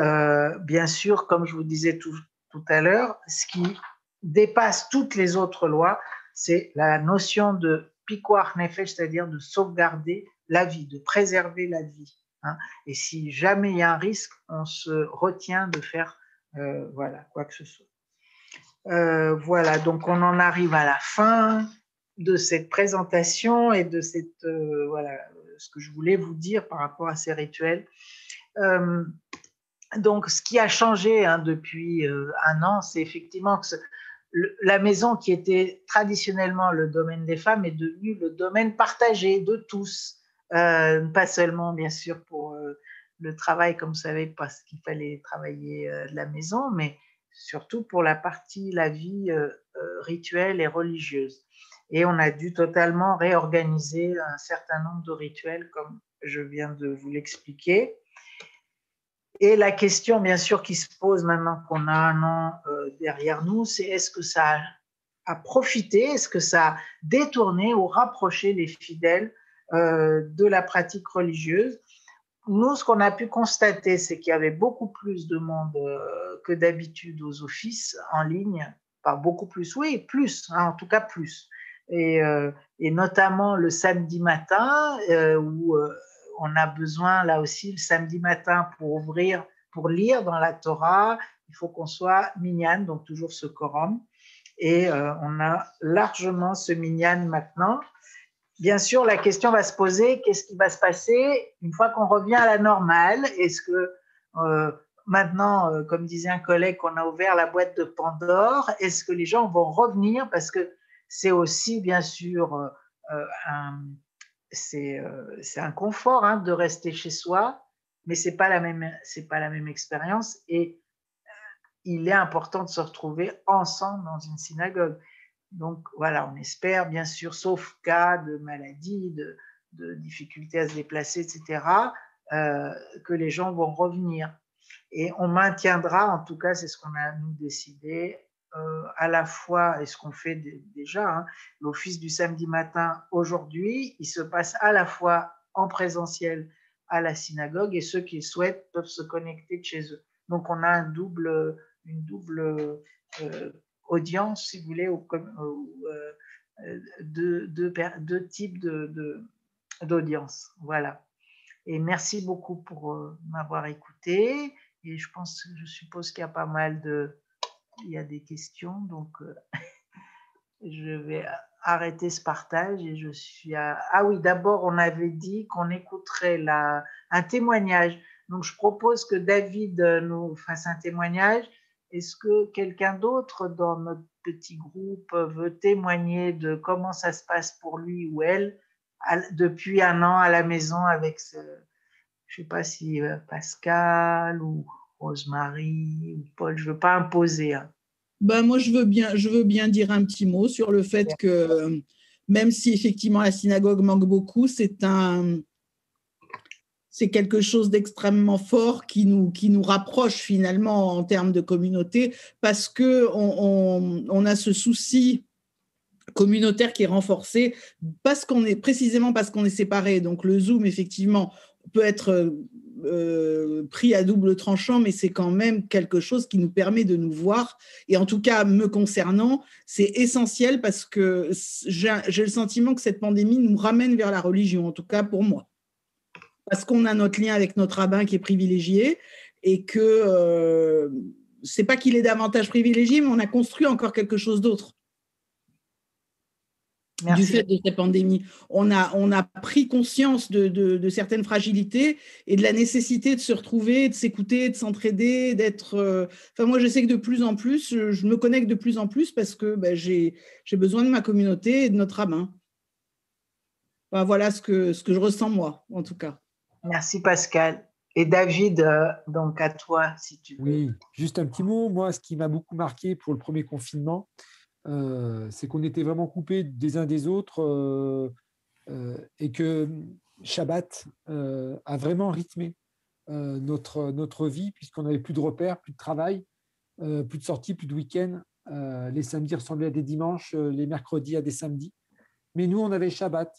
bien sûr, comme je vous disais tout à l'heure, ce qui dépasse toutes les autres lois, c'est la notion de pikuach nefesh, c'est-à-dire de sauvegarder la vie, de préserver la vie. hein. Et si jamais il y a un risque, on se retient de faire voilà, quoi que ce soit. Voilà, donc on en arrive à la fin de cette présentation et de cette voilà, ce que je voulais vous dire par rapport à ces rituels. Donc, ce qui a changé depuis un an, c'est effectivement que la maison qui était traditionnellement le domaine des femmes est devenue le domaine partagé de tous. Pas seulement, bien sûr, pour le travail, comme vous savez, parce qu'il fallait travailler de la maison, mais surtout pour la vie rituelle et religieuse. Et on a dû totalement réorganiser un certain nombre de rituels, comme je viens de vous l'expliquer. Et la question, bien sûr, qui se pose maintenant qu'on a un an derrière nous, c'est est-ce que ça a profité, est-ce que ça a détourné ou rapproché les fidèles de la pratique religieuse? Nous, ce qu'on a pu constater, c'est qu'il y avait beaucoup plus de monde que d'habitude aux offices en ligne. Pas beaucoup plus, oui, plus, hein, en tout cas plus. Et notamment le samedi matin, où on a besoin, là aussi, le samedi matin pour ouvrir, pour lire dans la Torah, il faut qu'on soit minyan, donc toujours ce quorum. Et on a largement ce minyan maintenant. Bien sûr, la question va se poser, qu'est-ce qui va se passer une fois qu'on revient à la normale? Est-ce que maintenant, comme disait un collègue, qu'on a ouvert la boîte de Pandore, est-ce que les gens vont revenir? Parce que c'est aussi, bien sûr, c'est un confort hein, de rester chez soi, mais c'est pas la même expérience. Et il est important de se retrouver ensemble dans une synagogue. Donc voilà, on espère bien sûr, sauf cas de maladie, de difficultés à se déplacer, etc., que les gens vont revenir. Et on maintiendra, en tout cas, c'est ce qu'on a nous décidé, à la fois, et ce qu'on fait déjà, hein, l'office du samedi matin aujourd'hui, il se passe à la fois en présentiel à la synagogue et ceux qui le souhaitent peuvent se connecter de chez eux. Donc on a une double audience, si vous voulez, deux types d'audience. Voilà. Et merci beaucoup pour m'avoir écouté. Et je suppose qu'il y a pas mal il y a des questions, donc je vais arrêter ce partage et je suis à... Ah oui, d'abord, on avait dit qu'on écouterait un témoignage. Donc, je propose que David nous fasse un témoignage. Est-ce que quelqu'un d'autre dans notre petit groupe veut témoigner de comment ça se passe pour lui ou elle depuis un an à la maison avec je ne sais pas si Pascal ou Rosemary ou Paul, je ne veux pas imposer. Hein. Ben, moi, je veux bien dire un petit mot sur le fait que même si effectivement la synagogue manque beaucoup, c'est quelque chose d'extrêmement fort qui nous rapproche finalement en termes de communauté, parce que on a ce souci communautaire qui est renforcé précisément parce qu'on est séparés. Donc le Zoom, effectivement, peut être pris à double tranchant, mais c'est quand même quelque chose qui nous permet de nous voir. Et en tout cas, me concernant, c'est essentiel parce que j'ai le sentiment que cette pandémie nous ramène vers la religion, en tout cas pour moi. Parce qu'on a notre lien avec notre rabbin qui est privilégié et que c'est pas qu'il est davantage privilégié, mais on a construit encore quelque chose d'autre. Merci. Du fait de cette pandémie. On a pris conscience de certaines fragilités et de la nécessité de se retrouver, de s'écouter, de s'entraider, d'être... Enfin, moi, je sais que de plus en plus, je me connecte de plus en plus parce que j'ai besoin de ma communauté et de notre rabbin. Enfin, voilà ce que je ressens, moi, en tout cas. Merci, Pascal. Et David, donc à toi, si tu veux. Oui, juste un petit mot. Moi, ce qui m'a beaucoup marqué pour le premier confinement, c'est qu'on était vraiment coupés des uns des autres et que Shabbat a vraiment rythmé notre vie, puisqu'on n'avait plus de repères, plus de travail, plus de sorties, plus de week-ends. Les samedis ressemblaient à des dimanches, les mercredis à des samedis. Mais nous, on avait Shabbat.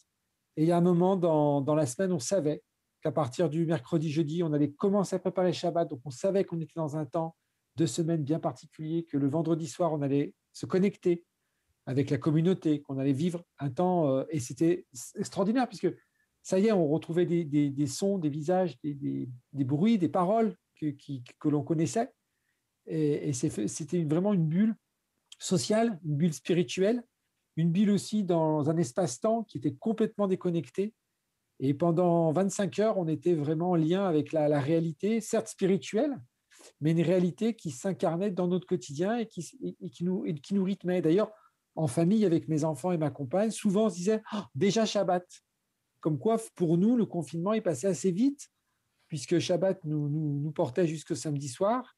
Et il y a un moment dans la semaine, on savait qu'à partir du mercredi, jeudi, on allait commencer à préparer Shabbat. Donc, on savait qu'on était dans un temps de semaine bien particulier, que le vendredi soir, on allait se connecter avec la communauté, qu'on allait vivre un temps. Et c'était extraordinaire, puisque ça y est, on retrouvait des sons, des visages, des bruits, des paroles que l'on connaissait. Et c'était vraiment une bulle sociale, une bulle spirituelle, une bulle aussi dans un espace-temps qui était complètement déconnecté. Et pendant 25 heures, on était vraiment en lien avec la réalité, certes spirituelle, mais une réalité qui s'incarnait dans notre quotidien et qui nous rythmait. D'ailleurs, en famille, avec mes enfants et ma compagne, souvent on se disait déjà Shabbat. Comme quoi, pour nous, le confinement est passé assez vite, puisque Shabbat nous portait jusqu'au samedi soir,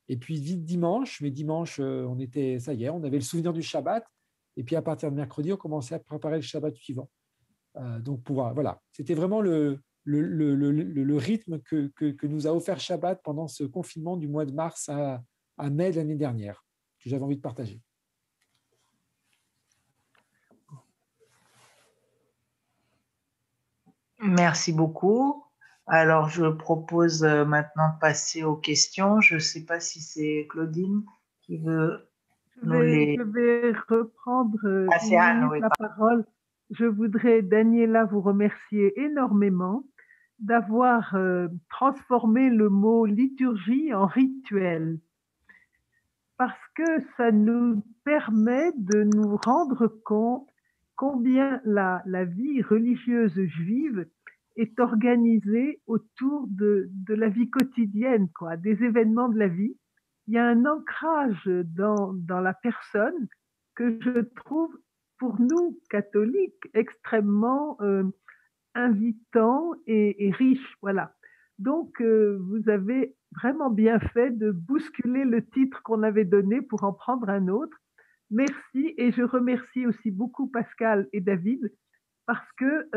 et puis vite dimanche. Mais dimanche, ça y est, on avait le souvenir du Shabbat, et puis à partir de mercredi, on commençait à préparer le Shabbat suivant. Donc, voilà, c'était vraiment le rythme que nous a offert Shabbat pendant ce confinement du mois de mars à mai de l'année dernière, que j'avais envie de partager. Merci beaucoup. Alors, je propose maintenant de passer aux questions. Je ne sais pas si c'est Claudine qui veut nous les... Je vais reprendre Ah, une c'est Anne, minute oui. la parole. Je voudrais, Daniela, vous remercier énormément d'avoir transformé le mot liturgie en rituel, parce que ça nous permet de nous rendre compte combien la vie religieuse juive est organisée autour de la vie quotidienne, quoi, des événements de la vie. Il y a un ancrage dans la personne que je trouve, pour nous, catholiques, extrêmement invitant et riche. Voilà. Donc, vous avez vraiment bien fait de bousculer le titre qu'on avait donné pour en prendre un autre. Merci, et je remercie aussi beaucoup Pascal et David parce que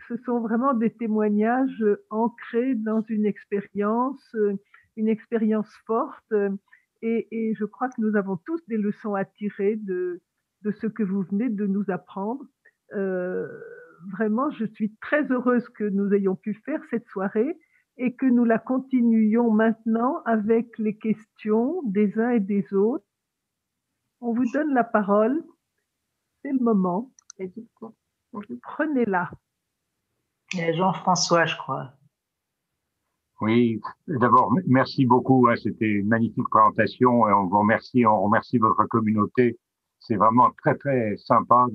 ce sont vraiment des témoignages ancrés dans une expérience forte, et je crois que nous avons tous des leçons à tirer de ce que vous venez de nous apprendre. Euh, Vraiment, je suis très heureuse que nous ayons pu faire cette soirée et que nous la continuions maintenant avec les questions des uns et des autres. On vous donne la parole, c'est le moment. Prenez-la. Il y a Jean-François, je crois. Oui, d'abord, merci beaucoup. C'était une magnifique présentation et on vous remercie, on remercie votre communauté. C'est vraiment très, très sympa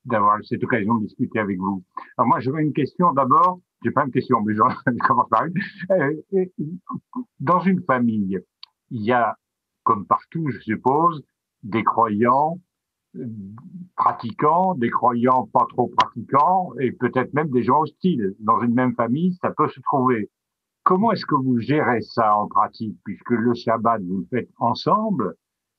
d'avoir cette occasion de discuter avec vous. Alors moi, j'aurais une question d'abord. J'ai pas une question, mais je commence par une. Dans une famille, il y a, comme partout, je suppose, des croyants pratiquants, des croyants pas trop pratiquants et peut-être même des gens hostiles. Dans une même famille, ça peut se trouver. Comment est-ce que vous gérez ça en pratique, puisque le Shabbat, vous le faites ensemble?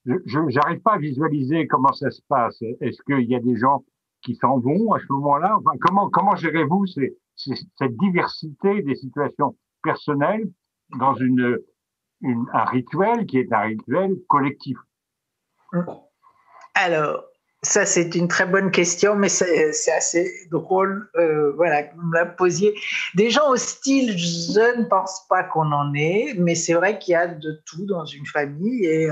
Je n'arrive pas à visualiser comment ça se passe. Est-ce qu'il y a des gens qui s'en vont à ce moment-là? Enfin, comment gérez-vous cette diversité des situations personnelles dans un rituel qui est un rituel collectif? Alors, ça, c'est une très bonne question, mais c'est assez drôle, voilà, que vous me la posiez. Des gens hostiles, je ne pense pas qu'on en ait, mais c'est vrai qu'il y a de tout dans une famille. Et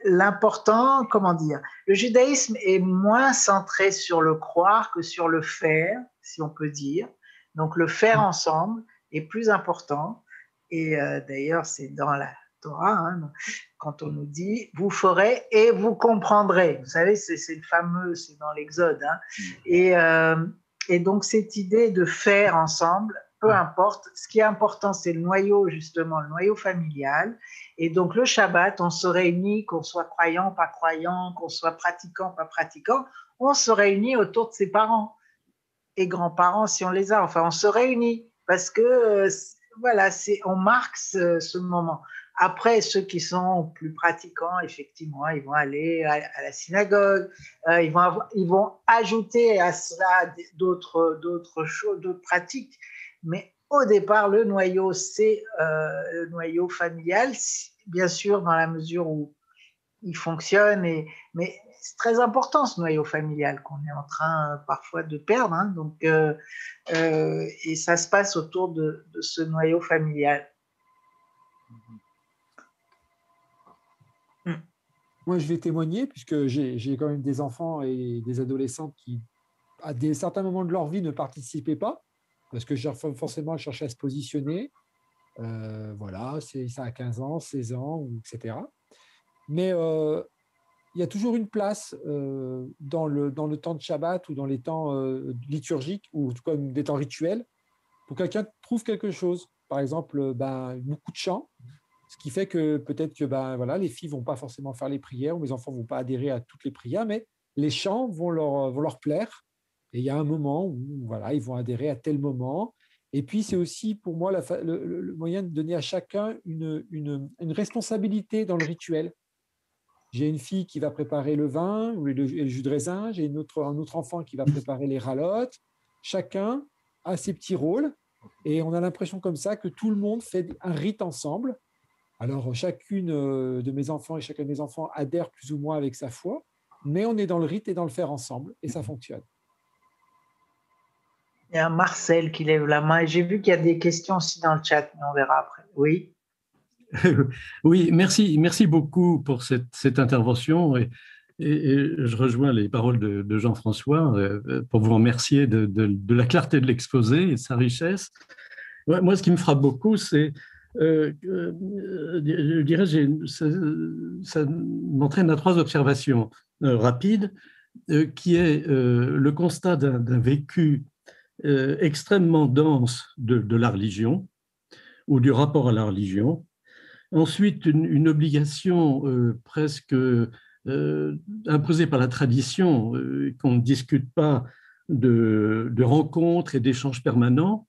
l'important, comment dire, le judaïsme est moins centré sur le croire que sur le faire, si on peut dire. Donc, le faire ensemble est plus important. Et d'ailleurs, c'est dans la Torah, hein, quand on nous dit « vous ferez et vous comprendrez ». Vous savez, c'est le fameux, c'est dans l'Exode. Hein. Et donc, cette idée de faire ensemble, peu importe, ce qui est important, c'est le noyau, justement, le noyau familial. Et donc, le Shabbat, on se réunit, qu'on soit croyant, pas croyant, qu'on soit pratiquant, pas pratiquant, on se réunit autour de ses parents et grands-parents, si on les a. Enfin, on se réunit parce que, voilà, on marque ce moment. Après, ceux qui sont plus pratiquants, effectivement, ils vont aller à la synagogue, ils vont ajouter à cela d'autres choses, d'autres pratiques. Mais au départ, le noyau, c'est le noyau familial, bien sûr, dans la mesure où il fonctionne. Mais c'est très important, ce noyau familial qu'on est en train parfois de perdre. Hein, donc, et ça se passe autour de ce noyau familial. Moi, je vais témoigner, puisque j'ai quand même des enfants et des adolescents qui à des certains moments de leur vie, ne participaient pas, parce que forcément, elles cherchaient à se positionner. Voilà, ça a 15 ans, 16 ans, etc. Mais il y a toujours une place dans le temps de Shabbat ou dans les temps liturgiques, ou en tout cas des temps rituels, pour que quelqu'un trouve quelque chose. Par exemple, beaucoup de chants, ce qui fait que peut-être que voilà, les filles ne vont pas forcément faire les prières, ou les enfants ne vont pas adhérer à toutes les prières, mais les chants vont leur plaire. Et il y a un moment où voilà, ils vont adhérer à tel moment. Et puis, c'est aussi pour moi le moyen de donner à chacun une responsabilité dans le rituel. J'ai une fille qui va préparer le vin ou le jus de raisin, j'ai un autre enfant qui va préparer les ralottes. Chacun a ses petits rôles et on a l'impression comme ça que tout le monde fait un rite ensemble. Alors, chacune de mes enfants et chacun de mes enfants adhère plus ou moins avec sa foi, mais on est dans le rite et dans le faire ensemble et ça fonctionne. Il y a Marcel qui lève la main et j'ai vu qu'il y a des questions aussi dans le chat, mais on verra après. Oui. Oui, merci beaucoup pour cette intervention et je rejoins les paroles de Jean-François pour vous remercier de la clarté de l'exposé et de sa richesse. Moi, ce qui me frappe beaucoup, c'est, je dirais, ça m'entraîne à 3 observations rapides, qui est le constat d'un vécu extrêmement dense de la religion ou du rapport à la religion. Ensuite, une obligation presque imposée par la tradition, qu'on ne discute pas de rencontres et d'échanges permanents,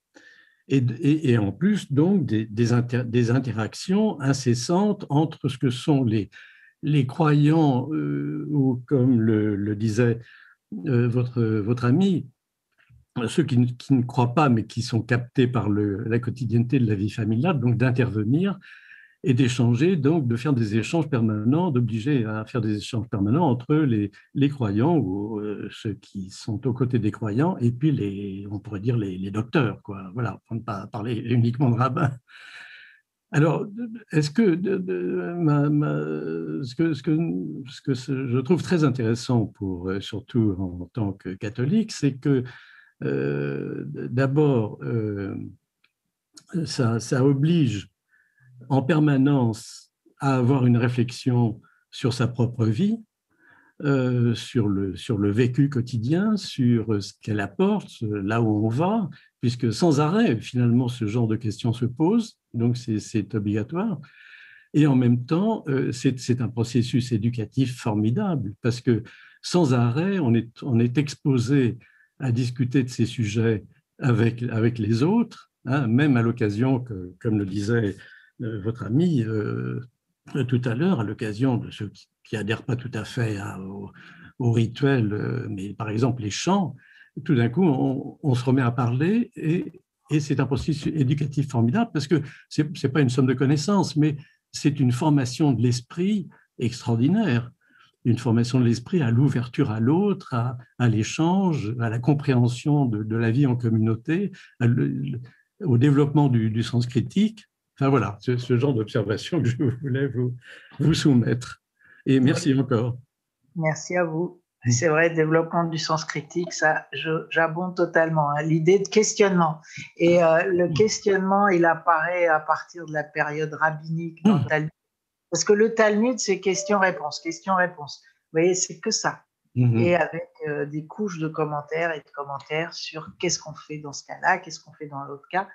et en plus, donc, des interactions incessantes entre ce que sont les croyants, ou comme le disait votre ami, ceux qui ne croient pas, mais qui sont captés par la quotidienneté de la vie familiale, donc d'intervenir et d'échanger, donc de faire des échanges permanents, d'obliger à faire des échanges permanents entre les croyants ou ceux qui sont aux côtés des croyants et puis on pourrait dire les docteurs, quoi. Voilà, pour ne pas parler uniquement de rabbins. Alors, est-ce que ce que je trouve très intéressant surtout en tant que catholique, c'est que d'abord ça oblige en permanence à avoir une réflexion sur sa propre vie, sur le vécu quotidien, sur ce qu'elle apporte, là où on va, puisque sans arrêt, finalement, ce genre de questions se posent, donc c'est obligatoire. Et en même temps, c'est un processus éducatif formidable, parce que sans arrêt, on est exposé à discuter de ces sujets avec les autres, hein, même à l'occasion, comme le disait votre ami tout à l'heure, à l'occasion de ceux qui adhèrent pas tout à fait au rituel, mais par exemple les chants, tout d'un coup, on se remet à parler et c'est un processus éducatif formidable parce que c'est pas une somme de connaissances, mais c'est une formation de l'esprit extraordinaire, une formation de l'esprit à l'ouverture à l'autre, à l'échange, à la compréhension de la vie en communauté, au développement du sens critique. Enfin voilà, ce genre d'observation que je voulais vous soumettre. Et merci encore. Merci à vous. C'est vrai, développement du sens critique, ça, j'abonde totalement. Hein. L'idée de questionnement. Et le questionnement, il apparaît à partir de la période rabbinique dans le Talmud. Parce que le Talmud, c'est question-réponse, question-réponse. Vous voyez, c'est que ça. Et avec des couches de commentaires et de commentaires sur qu'est-ce qu'on fait dans ce cas-là, qu'est-ce qu'on fait dans l'autre cas.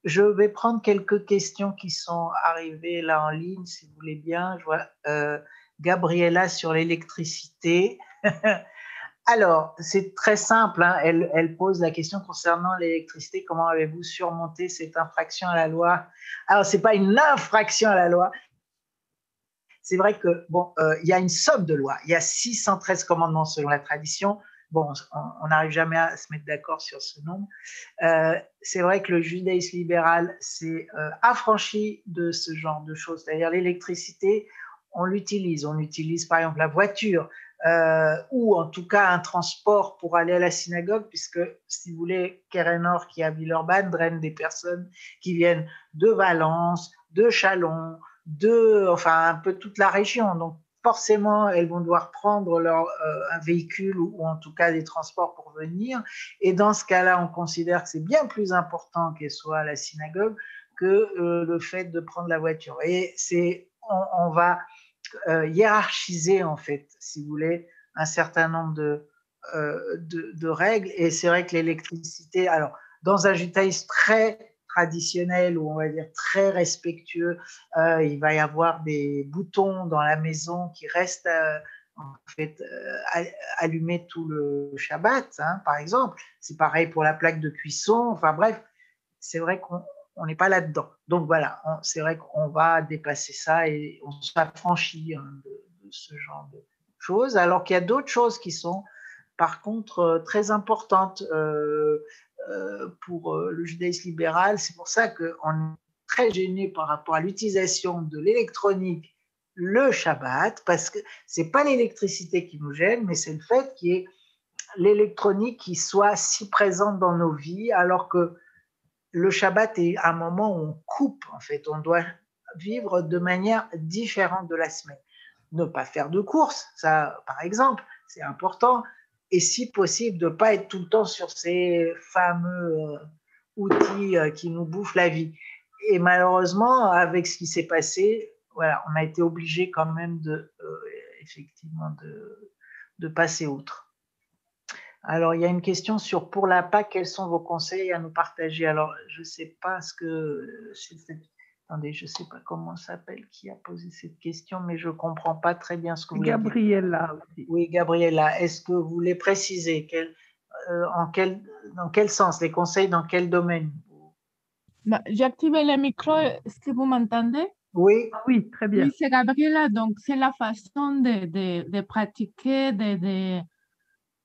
Je vais prendre quelques questions qui sont arrivées là en ligne, si vous voulez bien. Je vois Gabriella sur l'électricité. Alors, c'est très simple. Hein. Elle pose la question concernant l'électricité. Comment avez-vous surmonté cette infraction à la loi? Alors, ce n'est pas une infraction à la loi. C'est vrai que bon, y a une somme de lois. Il y a 613 commandements selon la tradition. Bon, on n'arrive jamais à se mettre d'accord sur ce nombre. C'est vrai que le judaïsme libéral s'est affranchi de ce genre de choses. C'est-à-dire l'électricité, on l'utilise. On utilise par exemple la voiture ou en tout cas un transport pour aller à la synagogue, puisque si vous voulez, Kerenor qui est à Villeurbanne draine des personnes qui viennent de Valence, de Châlons, enfin un peu toute la région. Donc forcément, elles vont devoir prendre un véhicule ou en tout cas des transports pour venir. Et dans ce cas-là, on considère que c'est bien plus important qu'elles soient à la synagogue que le fait de prendre la voiture. Et on va hiérarchiser, en fait, si vous voulez, un certain nombre de règles. Et c'est vrai que l'électricité, alors, dans un judaïsme très traditionnel ou on va dire très respectueux, il va y avoir des boutons dans la maison qui restent en fait allumés tout le Shabbat, hein, par exemple. C'est pareil pour la plaque de cuisson. Enfin bref, c'est vrai qu'on n'est pas là-dedans. Donc voilà, c'est vrai qu'on va dépasser ça et on s'affranchit de ce genre de choses, alors qu'il y a d'autres choses qui sont par contre très importantes pour le judaïsme libéral. C'est pour ça qu'on est très gêné par rapport à l'utilisation de l'électronique le Shabbat, parce que c'est pas l'électricité qui nous gêne, mais c'est le fait qu'il y ait l'électronique qui soit si présente dans nos vies, alors que le Shabbat est un moment où on coupe, en fait. On doit vivre de manière différente de la semaine. Ne pas faire de courses, ça, par exemple, c'est important. Et si possible, de ne pas être tout le temps sur ces fameux outils qui nous bouffent la vie. Et malheureusement, avec ce qui s'est passé, voilà, on a été obligé quand même effectivement de passer outre. Alors, il y a une question sur pour la Pâques, quels sont vos conseils à nous partager? Alors, je ne sais pas ce que... Attendez, je ne sais pas comment s'appelle qui a posé cette question, mais je ne comprends pas très bien ce que vous voulez dire. Gabriella aussi. Oui, Gabriella, est-ce que vous voulez préciser dans quel sens, les conseils dans quel domaine? J'ai activé le micro, est-ce que vous m'entendez? Oui. Oui, très bien. Oui, c'est Gabriella, donc c'est la façon de pratiquer,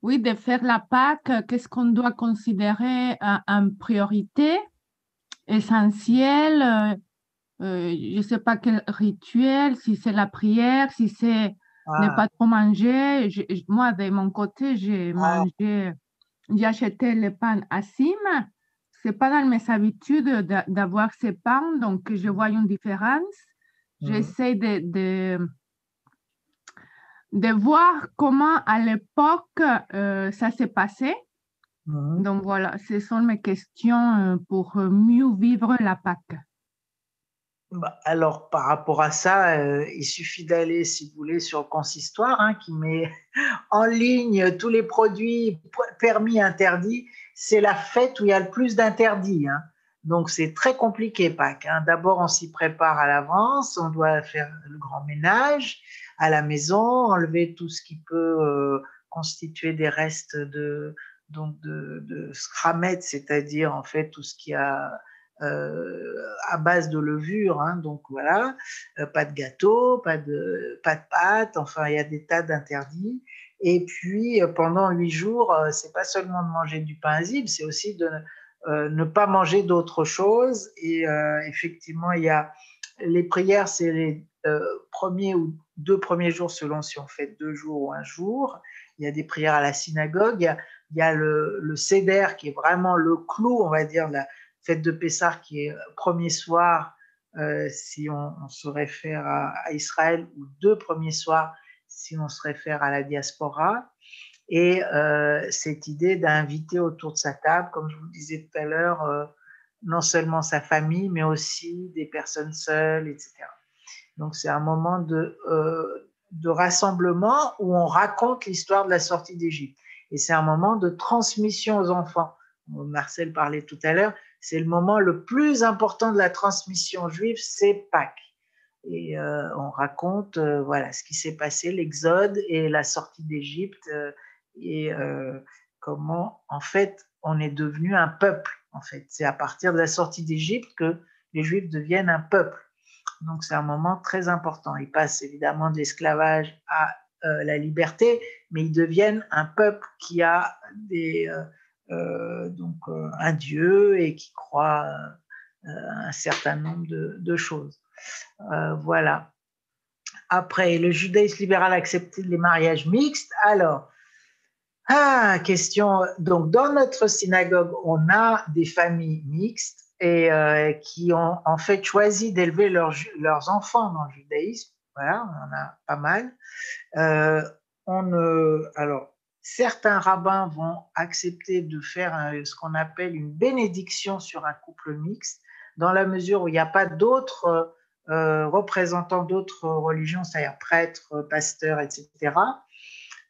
oui, de faire la Pâque, qu'est-ce qu'on doit considérer en priorité, essentielle, je ne sais pas quel rituel, si c'est la prière, si c'est ne pas trop manger. Moi, de mon côté, j'ai acheté le pain à Sim. Ce n'est pas dans mes habitudes d'avoir ces pains, donc je vois une différence. J'essaie de voir comment à l'époque ça s'est passé. Donc voilà, ce sont mes questions pour mieux vivre la Pâque. Alors, par rapport à ça, il suffit d'aller, si vous voulez, sur le consistoire, hein, qui met en ligne tous les produits permis, interdits. C'est la fête où il y a le plus d'interdits, hein. Donc, c'est très compliqué, Pâques, hein. D'abord, on s'y prépare à l'avance, on doit faire le grand ménage à la maison, enlever tout ce qui peut constituer des restes de scramettes, c'est-à-dire en fait tout ce qui a à base de levure, hein, donc voilà, pas de gâteau, pas de pâtes, enfin il y a des tas d'interdits. Et puis pendant 8 jours, c'est pas seulement de manger du pain azib, c'est aussi de ne pas manger d'autre chose. Et effectivement, il y a les prières, c'est les premiers ou 2 premiers jours selon si on fait 2 jours ou 1 jour. Il y a des prières à la synagogue, il y a le seder qui est vraiment le clou, on va dire, de la fête de Pessah qui est premier soir si on se réfère à Israël, ou 2 premiers soirs si on se réfère à la diaspora. Et cette idée d'inviter autour de sa table, comme je vous le disais tout à l'heure, non seulement sa famille, mais aussi des personnes seules, etc. Donc c'est un moment de rassemblement où on raconte l'histoire de la sortie d'Égypte. Et c'est un moment de transmission aux enfants. Marcel parlait tout à l'heure, c'est le moment le plus important de la transmission juive, c'est Pâques. Et on raconte voilà, ce qui s'est passé, l'Exode et la sortie d'Égypte, et comment, en fait, on est devenu un peuple. En fait, c'est à partir de la sortie d'Égypte que les Juifs deviennent un peuple. Donc, c'est un moment très important. Ils passent évidemment de l'esclavage à la liberté, mais ils deviennent un peuple qui a un Dieu et qui croit un certain nombre de choses. Voilà. Après, le judaïsme libéral a accepté les mariages mixtes. Alors, question. Donc, dans notre synagogue, on a des familles mixtes et qui ont en fait choisi d'élever leurs enfants dans le judaïsme. voilà, on en a pas mal. Alors, certains rabbins vont accepter de faire ce qu'on appelle une bénédiction sur un couple mixte, dans la mesure où il n'y a pas d'autres représentants d'autres religions, c'est-à-dire prêtres, pasteurs, etc.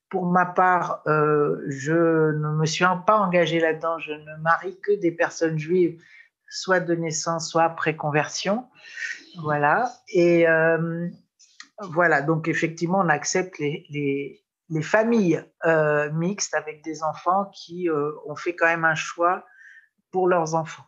Pour ma part, je ne me suis pas engagée là-dedans, je ne marie que des personnes juives, soit de naissance, soit après conversion. Voilà. Et voilà, donc effectivement, on accepte les familles mixtes avec des enfants qui ont fait quand même un choix pour leurs enfants.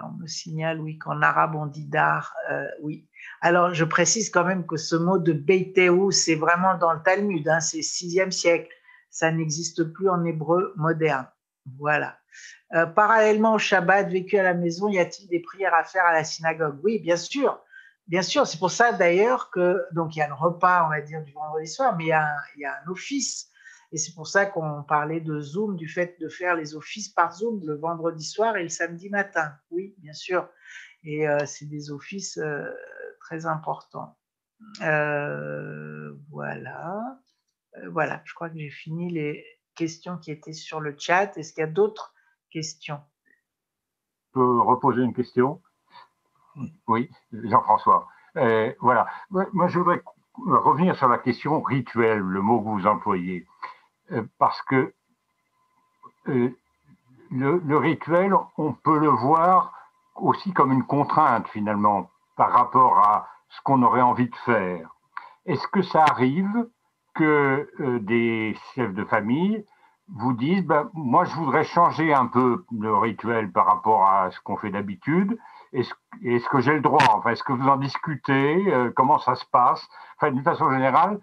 On me signale, oui, qu'en arabe on dit dar, oui. Alors, je précise quand même que ce mot de Beiteu, c'est vraiment dans le Talmud, hein, c'est 6e siècle. Ça n'existe plus en hébreu moderne. Voilà. Parallèlement au Shabbat vécu à la maison, y a-t-il des prières à faire à la synagogue? Oui, bien sûr. Bien sûr, c'est pour ça d'ailleurs que, donc il y a le repas, on va dire, du vendredi soir, mais il y a un office. Et c'est pour ça qu'on parlait de Zoom, du fait de faire les offices par Zoom le vendredi soir et le samedi matin. Oui, bien sûr. Et c'est des offices très importants. Voilà. Voilà, je crois que j'ai fini les questions qui étaient sur le chat. Est-ce qu'il y a d'autres questions? Je peux reposer une question? Oui, Jean-François. Voilà. Moi, je voudrais revenir sur la question rituel, le mot que vous employez. Parce que le rituel, on peut le voir aussi comme une contrainte, finalement, par rapport à ce qu'on aurait envie de faire. Est-ce que ça arrive que des chefs de famille vous disent moi, je voudrais changer un peu le rituel par rapport à ce qu'on fait d'habitude? Est-ce que j'ai le droit? Enfin, est-ce que vous en discutez? Comment ça se passe? Enfin, d'une façon générale,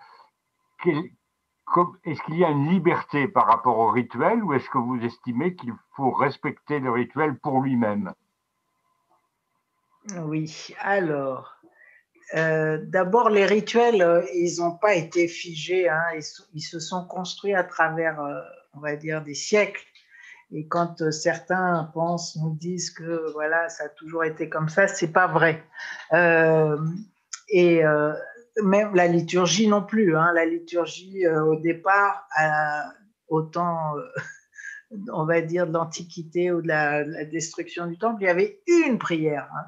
est-ce qu'il y a une liberté par rapport au rituel ou est-ce que vous estimez qu'il faut respecter le rituel pour lui-même? Oui, alors, d'abord, les rituels, ils n'ont pas été figés, hein, ils se sont construits à travers, on va dire, des siècles. Et quand certains nous disent que voilà, ça a toujours été comme ça, c'est pas vrai. Et même la liturgie non plus. Hein, la liturgie, au départ, autant, on va dire, de l'Antiquité ou de la destruction du temple, il y avait une prière. Hein,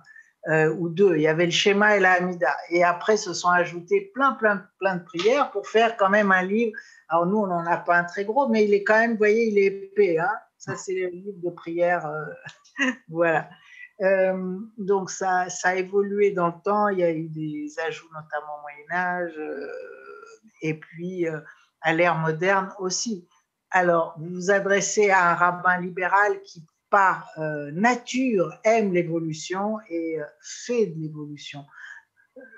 ou deux. Il y avait le schéma et la Hamida. Et après, se sont ajoutés plein de prières pour faire quand même un livre. Alors nous, on n'en a pas un très gros, mais il est quand même, vous voyez, il est épais. Hein, ça, c'est le livre de prière. Voilà. Donc, ça a évolué dans le temps. Il y a eu des ajouts, notamment au Moyen-Âge, et puis à l'ère moderne aussi. Alors, vous vous adressez à un rabbin libéral qui, par nature, aime l'évolution et fait de l'évolution.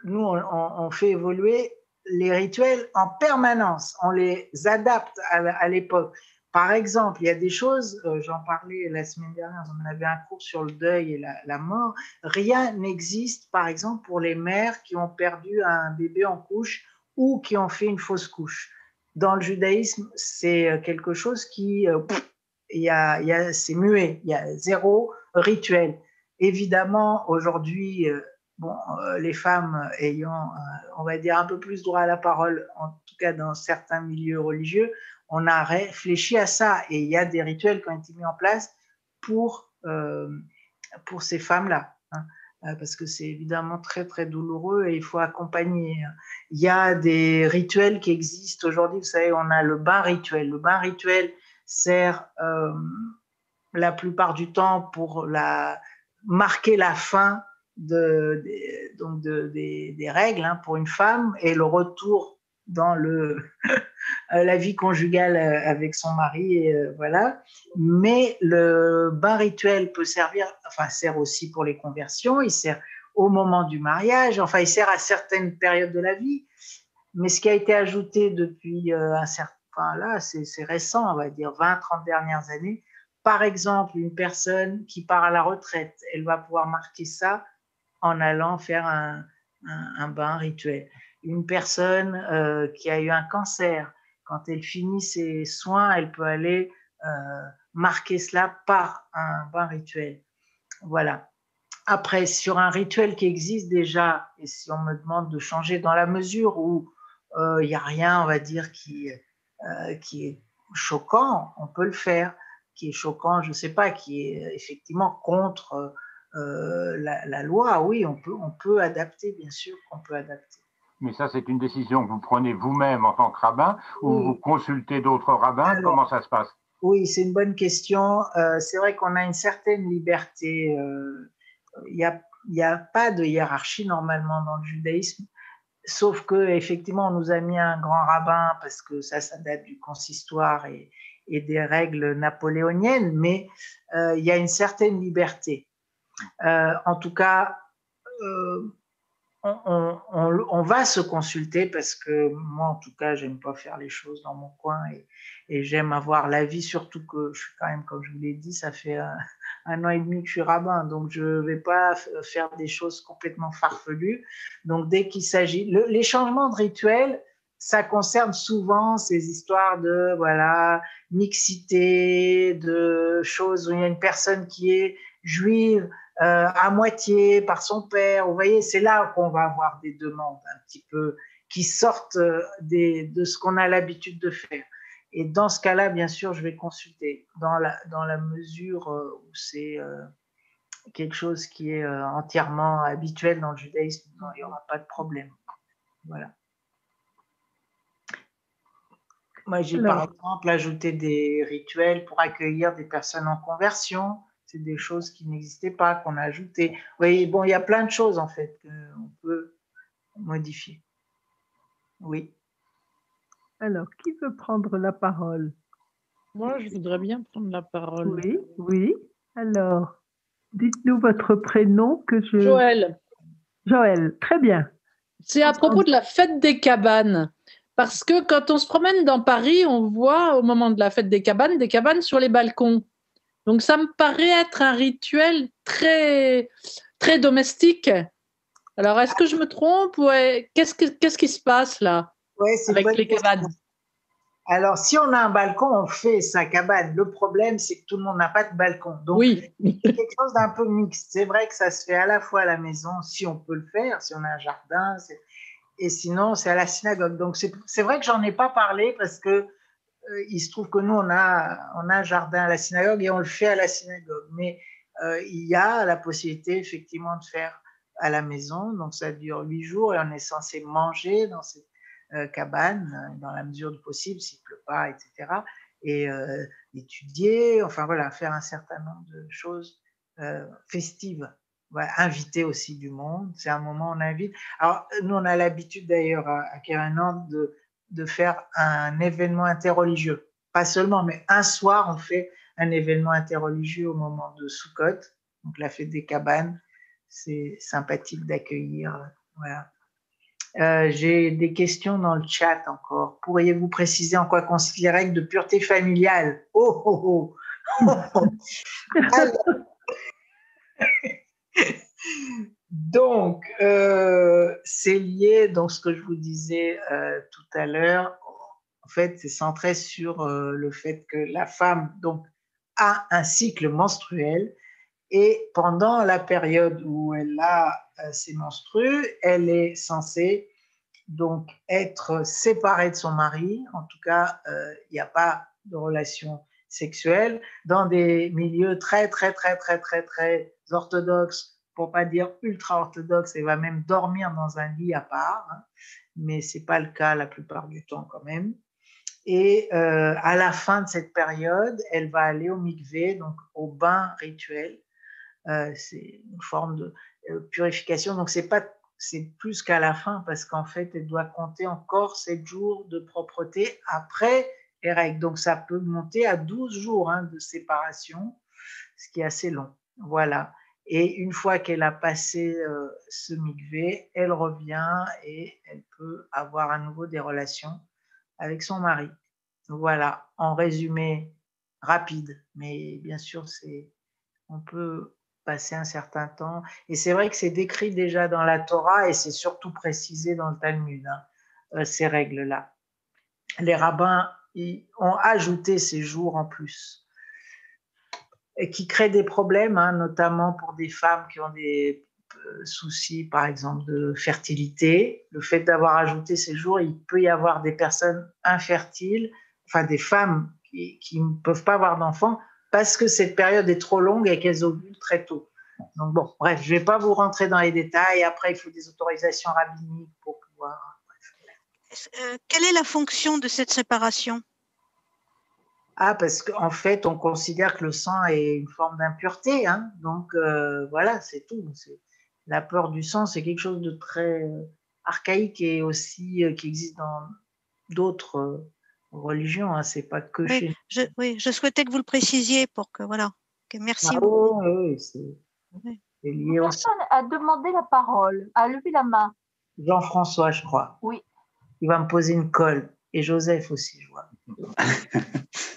Nous, on fait évoluer les rituels en permanence. On les adapte à l'époque. Par exemple, il y a des choses, j'en parlais la semaine dernière, on avait un cours sur le deuil et la mort. Rien n'existe, par exemple, pour les mères qui ont perdu un bébé en couche ou qui ont fait une fausse couche. Dans le judaïsme, c'est quelque chose qui, c'est muet, il y a zéro rituel. Évidemment, aujourd'hui, les femmes ayant, on va dire, un peu plus droit à la parole, en tout cas dans certains milieux religieux, on a réfléchi à ça et il y a des rituels qui ont été mis en place pour ces femmes-là, hein, parce que c'est évidemment très très douloureux et il faut accompagner. Il y a des rituels qui existent aujourd'hui, vous savez, on a le bain rituel. Le bain rituel sert la plupart du temps pour marquer la fin des règles, hein, pour une femme et le retour dans la vie conjugale avec son mari, et voilà. Mais le bain rituel peut sert aussi pour les conversions, il sert au moment du mariage, enfin il sert à certaines périodes de la vie. Mais ce qui a été ajouté depuis c'est récent, on va dire 20-30 dernières années. Par exemple, une personne qui part à la retraite, elle va pouvoir marquer ça en allant faire un bain rituel. Une personne qui a eu un cancer, quand elle finit ses soins, elle peut aller marquer cela par un bain rituel. Voilà. Après, sur un rituel qui existe déjà, et si on me demande de changer dans la mesure où il n'y a rien, on va dire, qui est choquant, on peut le faire. Qui est choquant, je ne sais pas, qui est effectivement contre la loi, oui, on peut adapter, bien sûr qu'on peut adapter. Mais ça, c'est une décision que vous prenez vous-même en tant que rabbin ou vous consultez d'autres rabbins? Alors, comment ça se passe? Oui, c'est une bonne question. C'est vrai qu'on a une certaine liberté. Il n'y a pas de hiérarchie normalement dans le judaïsme, sauf que effectivement, on nous a mis un grand rabbin parce que ça date du consistoire et des règles napoléoniennes, mais il y a une certaine liberté. En tout cas, on va se consulter parce que moi, en tout cas, j'aime pas faire les choses dans mon coin et j'aime avoir l'avis, surtout que je suis quand même, comme je vous l'ai dit, ça fait un an et demi que je suis rabbin, donc je vais pas faire des choses complètement farfelues. Donc, dès qu'il s'agit, les changements de rituels, ça concerne souvent ces histoires de, voilà, mixité, de choses où il y a une personne qui est juive, à moitié par son père. Vous voyez, c'est là qu'on va avoir des demandes un petit peu qui sortent de ce qu'on a l'habitude de faire. Et dans ce cas-là, bien sûr, je vais consulter dans la mesure où c'est quelque chose qui est entièrement habituel dans le judaïsme. Non, il n'y aura pas de problème. Voilà. Moi, j'ai par exemple ajouté des rituels pour accueillir des personnes en conversion. C'est des choses qui n'existaient pas, qu'on a ajoutées. Vous voyez, bon, il y a plein de choses, en fait, qu'on peut modifier. Oui. Alors, qui veut prendre la parole? Moi, je voudrais bien prendre la parole. Oui, oui. Alors, dites-nous votre prénom que je... Joël. Joël, très bien. C'est à propos de la fête des cabanes. Parce que quand on se promène dans Paris, on voit au moment de la fête des cabanes sur les balcons. Donc, ça me paraît être un rituel très, très domestique. Alors, est-ce que je me trompe ou qu'est-ce qui se passe là avec les cabanes? Alors, si on a un balcon, on fait sa cabane. Le problème, c'est que tout le monde n'a pas de balcon. Donc, oui. C'est quelque chose d'un peu mixte. C'est vrai que ça se fait à la fois à la maison, si on peut le faire, si on a un jardin, et sinon, c'est à la synagogue. Donc, c'est vrai que j'en ai pas parlé parce que il se trouve que nous, on a un jardin à la synagogue et on le fait à la synagogue. Mais il y a la possibilité, effectivement, de faire à la maison. Donc, ça dure 8 jours et on est censé manger dans cette cabane, dans la mesure du possible, s'il ne pleut pas, etc. Et étudier, enfin voilà, faire un certain nombre de choses festives. Voilà, inviter aussi du monde. C'est un moment où on invite. Alors, nous, on a l'habitude d'ailleurs à Kéranan de faire un événement interreligieux. Pas seulement, mais un soir, on fait un événement interreligieux au moment de Sukkot, donc la fête des cabanes. C'est sympathique d'accueillir. Voilà. J'ai des questions dans le chat encore. Pourriez-vous préciser en quoi consistent les règles de pureté familiale? Oh, oh, oh. Alors, donc, c'est lié, donc ce que je vous disais tout à l'heure, en fait, c'est centré sur le fait que la femme donc, a un cycle menstruel et pendant la période où elle a ses menstrues, elle est censée donc être séparée de son mari. En tout cas, il n'y a pas de relation sexuelle dans des milieux très, très, très, très, très, très orthodoxes, pour pas dire ultra orthodoxe, elle va même dormir dans un lit à part, hein, mais ce n'est pas le cas la plupart du temps quand même. Et à la fin de cette période, elle va aller au mikvé, donc au bain rituel. C'est une forme de purification, donc c'est plus qu'à la fin, parce qu'en fait, elle doit compter encore 7 jours de propreté après les règles. Donc ça peut monter à 12 jours hein, de séparation, ce qui est assez long. Voilà. Et une fois qu'elle a passé ce mikvé, elle revient et elle peut avoir à nouveau des relations avec son mari. Voilà, en résumé rapide, mais bien sûr, on peut passer un certain temps. Et c'est vrai que c'est décrit déjà dans la Torah et c'est surtout précisé dans le Talmud, hein, ces règles-là. Les rabbins ont ajouté ces jours en plus. et qui crée des problèmes, hein, notamment pour des femmes qui ont des soucis, par exemple, de fertilité. Le fait d'avoir ajouté ces jours, il peut y avoir des personnes infertiles, enfin des femmes qui ne peuvent pas avoir d'enfants parce que cette période est trop longue et qu'elles ovulent très tôt. Donc bon, bref, je ne vais pas vous rentrer dans les détails. Après, il faut des autorisations rabbiniques pour pouvoir... Quelle est la fonction de cette séparation? Ah, parce qu'en fait, on considère que le sang est une forme d'impureté, hein. Donc voilà, c'est tout. La peur du sang, c'est quelque chose de très archaïque et aussi qui existe dans d'autres religions, hein. C'est pas que chez nous. Oui, je souhaitais que vous le précisiez pour que voilà. Okay, merci. Ah, oui, c'est lié au... Personne a demandé la parole, a levé la main. Jean-François, je crois. Oui. Il va me poser une colle. Et Joseph aussi, je vois.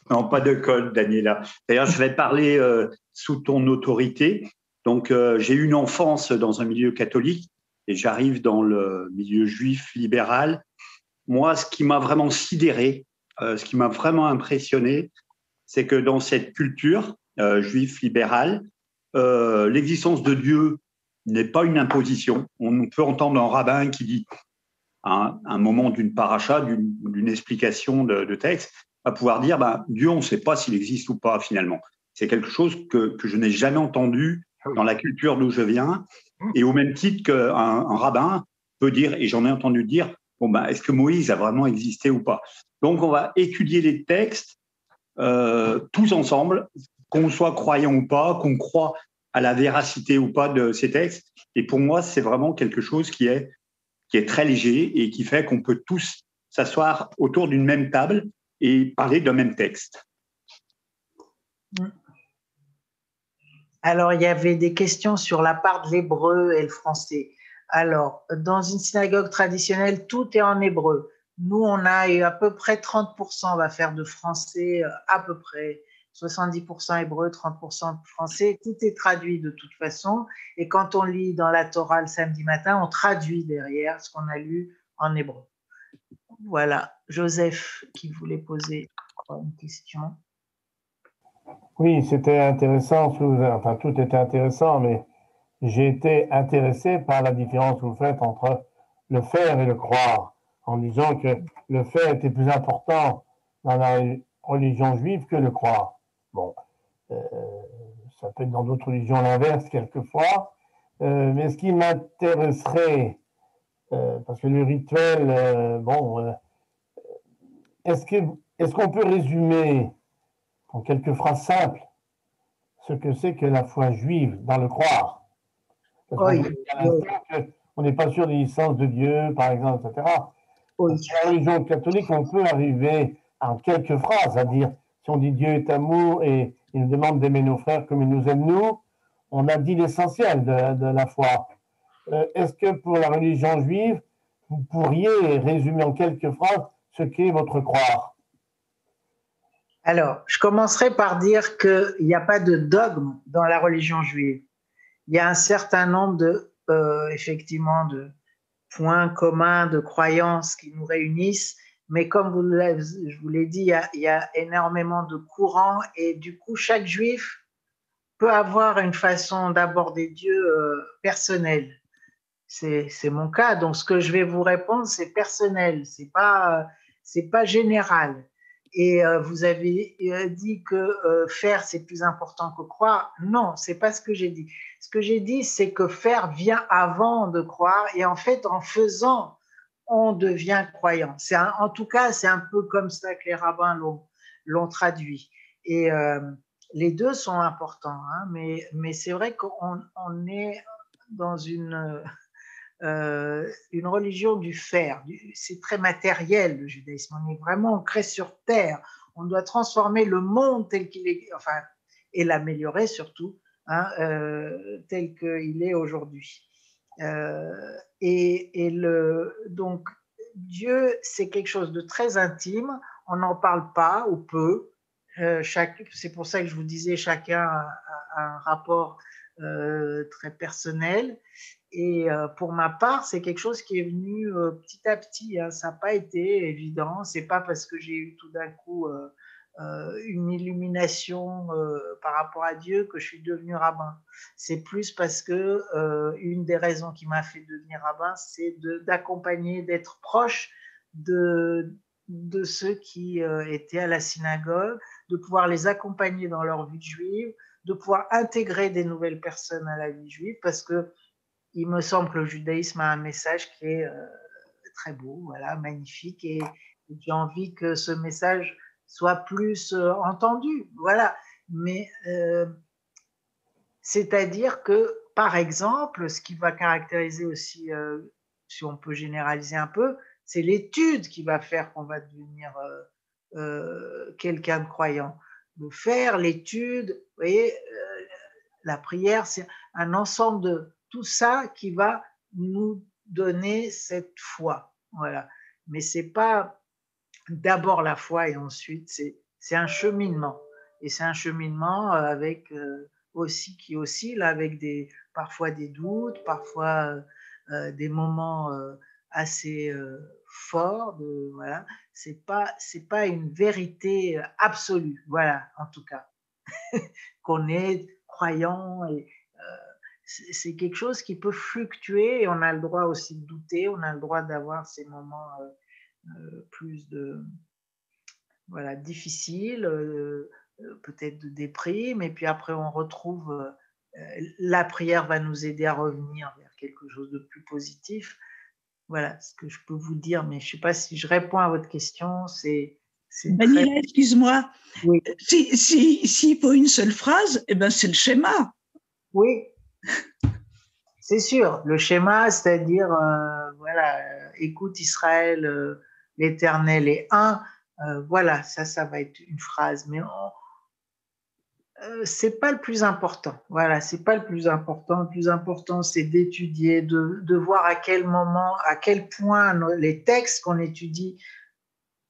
Non, pas de colle, Daniela. D'ailleurs, je vais parler sous ton autorité. Donc, j'ai eu une enfance dans un milieu catholique et j'arrive dans le milieu juif libéral. Moi, ce qui m'a vraiment sidéré, ce qui m'a vraiment impressionné, c'est que dans cette culture juif libérale, l'existence de Dieu n'est pas une imposition. On peut entendre un rabbin qui dit à un moment d'une paracha, d'une explication de texte, à pouvoir dire Dieu, on ne sait pas s'il existe ou pas finalement. C'est quelque chose que je n'ai jamais entendu dans la culture d'où je viens. Et au même titre qu'un rabbin peut dire, et j'en ai entendu dire, est-ce que Moïse a vraiment existé ou pas? Donc, on va étudier les textes tous ensemble, qu'on soit croyant ou pas, qu'on croit à la véracité ou pas de ces textes. Et pour moi, c'est vraiment quelque chose qui est très léger et qui fait qu'on peut tous s'asseoir autour d'une même table et parler d'un même texte. Alors, il y avait des questions sur la part de l'hébreu et le français. Alors, dans une synagogue traditionnelle, tout est en hébreu. Nous, on a à peu près 30%, on va faire de français, à peu près 70% hébreu, 30% français. Tout est traduit de toute façon. Et quand on lit dans la Torah le samedi matin, on traduit derrière ce qu'on a lu en hébreu. Voilà, Joseph qui voulait poser une question. Oui, c'était intéressant, enfin tout était intéressant, mais j'ai été intéressé par la différence que vous faites entre le faire et le croire, en disant que le faire était plus important dans la religion juive que le croire. Bon, ça peut être dans d'autres religions l'inverse quelquefois, mais ce qui m'intéresserait, parce que le rituel, est-ce qu'on peut résumer en quelques phrases simples ce que c'est que la foi juive dans le croire? Parce on n'est pas sûr des licences de Dieu, par exemple, etc. Dans la religion catholique, on peut arriver en quelques phrases à dire, si on dit Dieu est amour et il nous demande d'aimer nos frères comme il nous aime nous, on a dit l'essentiel de la foi. Est-ce que pour la religion juive, vous pourriez résumer en quelques phrases ce qu'est votre croire? Alors, je commencerai par dire qu'il n'y a pas de dogme dans la religion juive. Il y a un certain nombre effectivement, de points communs, de croyances qui nous réunissent, mais comme je vous l'ai dit, il y a énormément de courants et du coup, chaque juif peut avoir une façon d'aborder Dieu personnelle. C'est mon cas, donc ce que je vais vous répondre, c'est personnel, c'est pas général. Et vous avez dit que faire, c'est plus important que croire. Non, c'est pas ce que j'ai dit. Ce que j'ai dit, c'est que faire vient avant de croire. Et en fait, en faisant, on devient croyant. En tout cas, c'est un peu comme ça que les rabbins l'ont traduit. Et les deux sont importants, hein, mais c'est vrai qu'on est dans une religion du faire. C'est très matériel, le judaïsme. On est vraiment ancré sur terre. On doit transformer le monde tel qu'il est, enfin, et l'améliorer surtout, hein, tel qu'il est aujourd'hui. Donc, Dieu, c'est quelque chose de très intime. On n'en parle pas ou peu. C'est pour ça que je vous disais, chacun a un rapport très personnel. Et pour ma part, c'est quelque chose qui est venu petit à petit. Hein. Ça n'a pas été évident. C'est pas parce que j'ai eu tout d'un coup une illumination par rapport à Dieu que je suis devenu rabbin. C'est plus parce que une des raisons qui m'a fait devenir rabbin, c'est d'accompagner, d'être proche de ceux qui étaient à la synagogue, de pouvoir les accompagner dans leur vie juive, de pouvoir intégrer des nouvelles personnes à la vie juive, parce que il me semble que le judaïsme a un message qui est très beau, voilà, magnifique, et j'ai envie que ce message soit plus entendu, voilà. Mais c'est-à-dire que, par exemple, ce qui va caractériser aussi, si on peut généraliser un peu, c'est l'étude qui va faire qu'on va devenir quelqu'un de croyant. De faire l'étude, vous voyez, la prière, c'est un ensemble de tout ça qui va nous donner cette foi, voilà. Mais c'est pas d'abord la foi et ensuite c'est un cheminement, et c'est un cheminement avec qui oscille avec parfois des doutes, parfois des moments assez forts, voilà. C'est pas une vérité absolue, voilà, en tout cas. Qu'on est croyant, et c'est quelque chose qui peut fluctuer, et on a le droit aussi de douter, on a le droit d'avoir ces moments plus voilà, difficiles, peut-être de déprime, et puis après on retrouve, la prière va nous aider à revenir vers quelque chose de plus positif. Voilà ce que je peux vous dire, mais je ne sais pas si je réponds à votre question. Daniela, excuse-moi. Oui. Si pour une seule phrase, eh ben c'est le schéma. Oui, c'est sûr. Le schéma, c'est-à-dire, voilà, écoute Israël, l'Éternel est un. Voilà, ça va être une phrase, mais c'est pas le plus important. Voilà, c'est pas le plus important. Le plus important, c'est d'étudier, de voir à quel moment, à quel point les textes qu'on étudie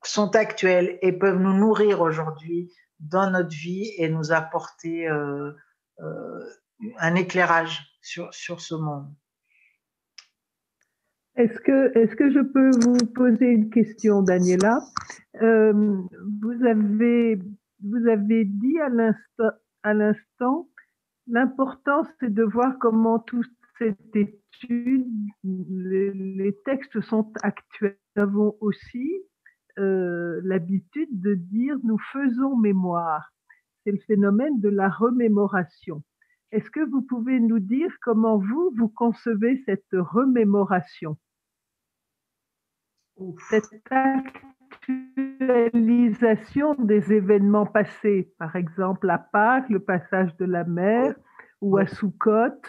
sont actuels et peuvent nous nourrir aujourd'hui dans notre vie et nous apporter un éclairage sur ce monde. Est-ce que je peux vous poser une question, Daniela? Vous avez dit à l'instant, l'important c'est de voir comment toute cette étude, les textes sont actuels. Nous avons aussi l'habitude de dire nous faisons mémoire. C'est le phénomène de la remémoration. Est-ce que vous pouvez nous dire comment vous concevez cette remémoration? Cette actualisation des événements passés, par exemple à Pâques, le passage de la mer, ou à Sukkot,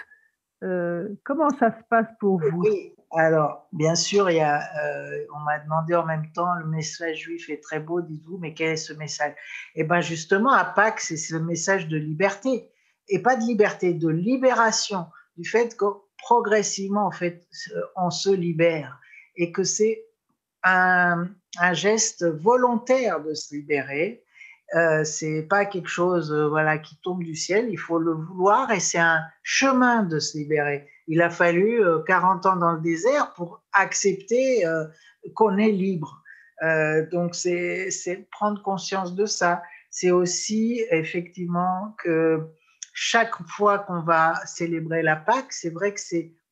comment ça se passe pour vous? Oui, alors bien sûr, on m'a demandé en même temps, le message juif est très beau, dites-vous, mais quel est ce message? Eh bien justement, à Pâques, c'est ce message de liberté, et pas de liberté, de libération, du fait que progressivement, en fait, on se libère, et que c'est un geste volontaire de se libérer. C'est pas quelque chose voilà, qui tombe du ciel, il faut le vouloir, et c'est un chemin de se libérer. Il a fallu 40 ans dans le désert pour accepter qu'on est libre. Donc c'est prendre conscience de ça. C'est aussi effectivement que chaque fois qu'on va célébrer la Pâque, c'est vrai que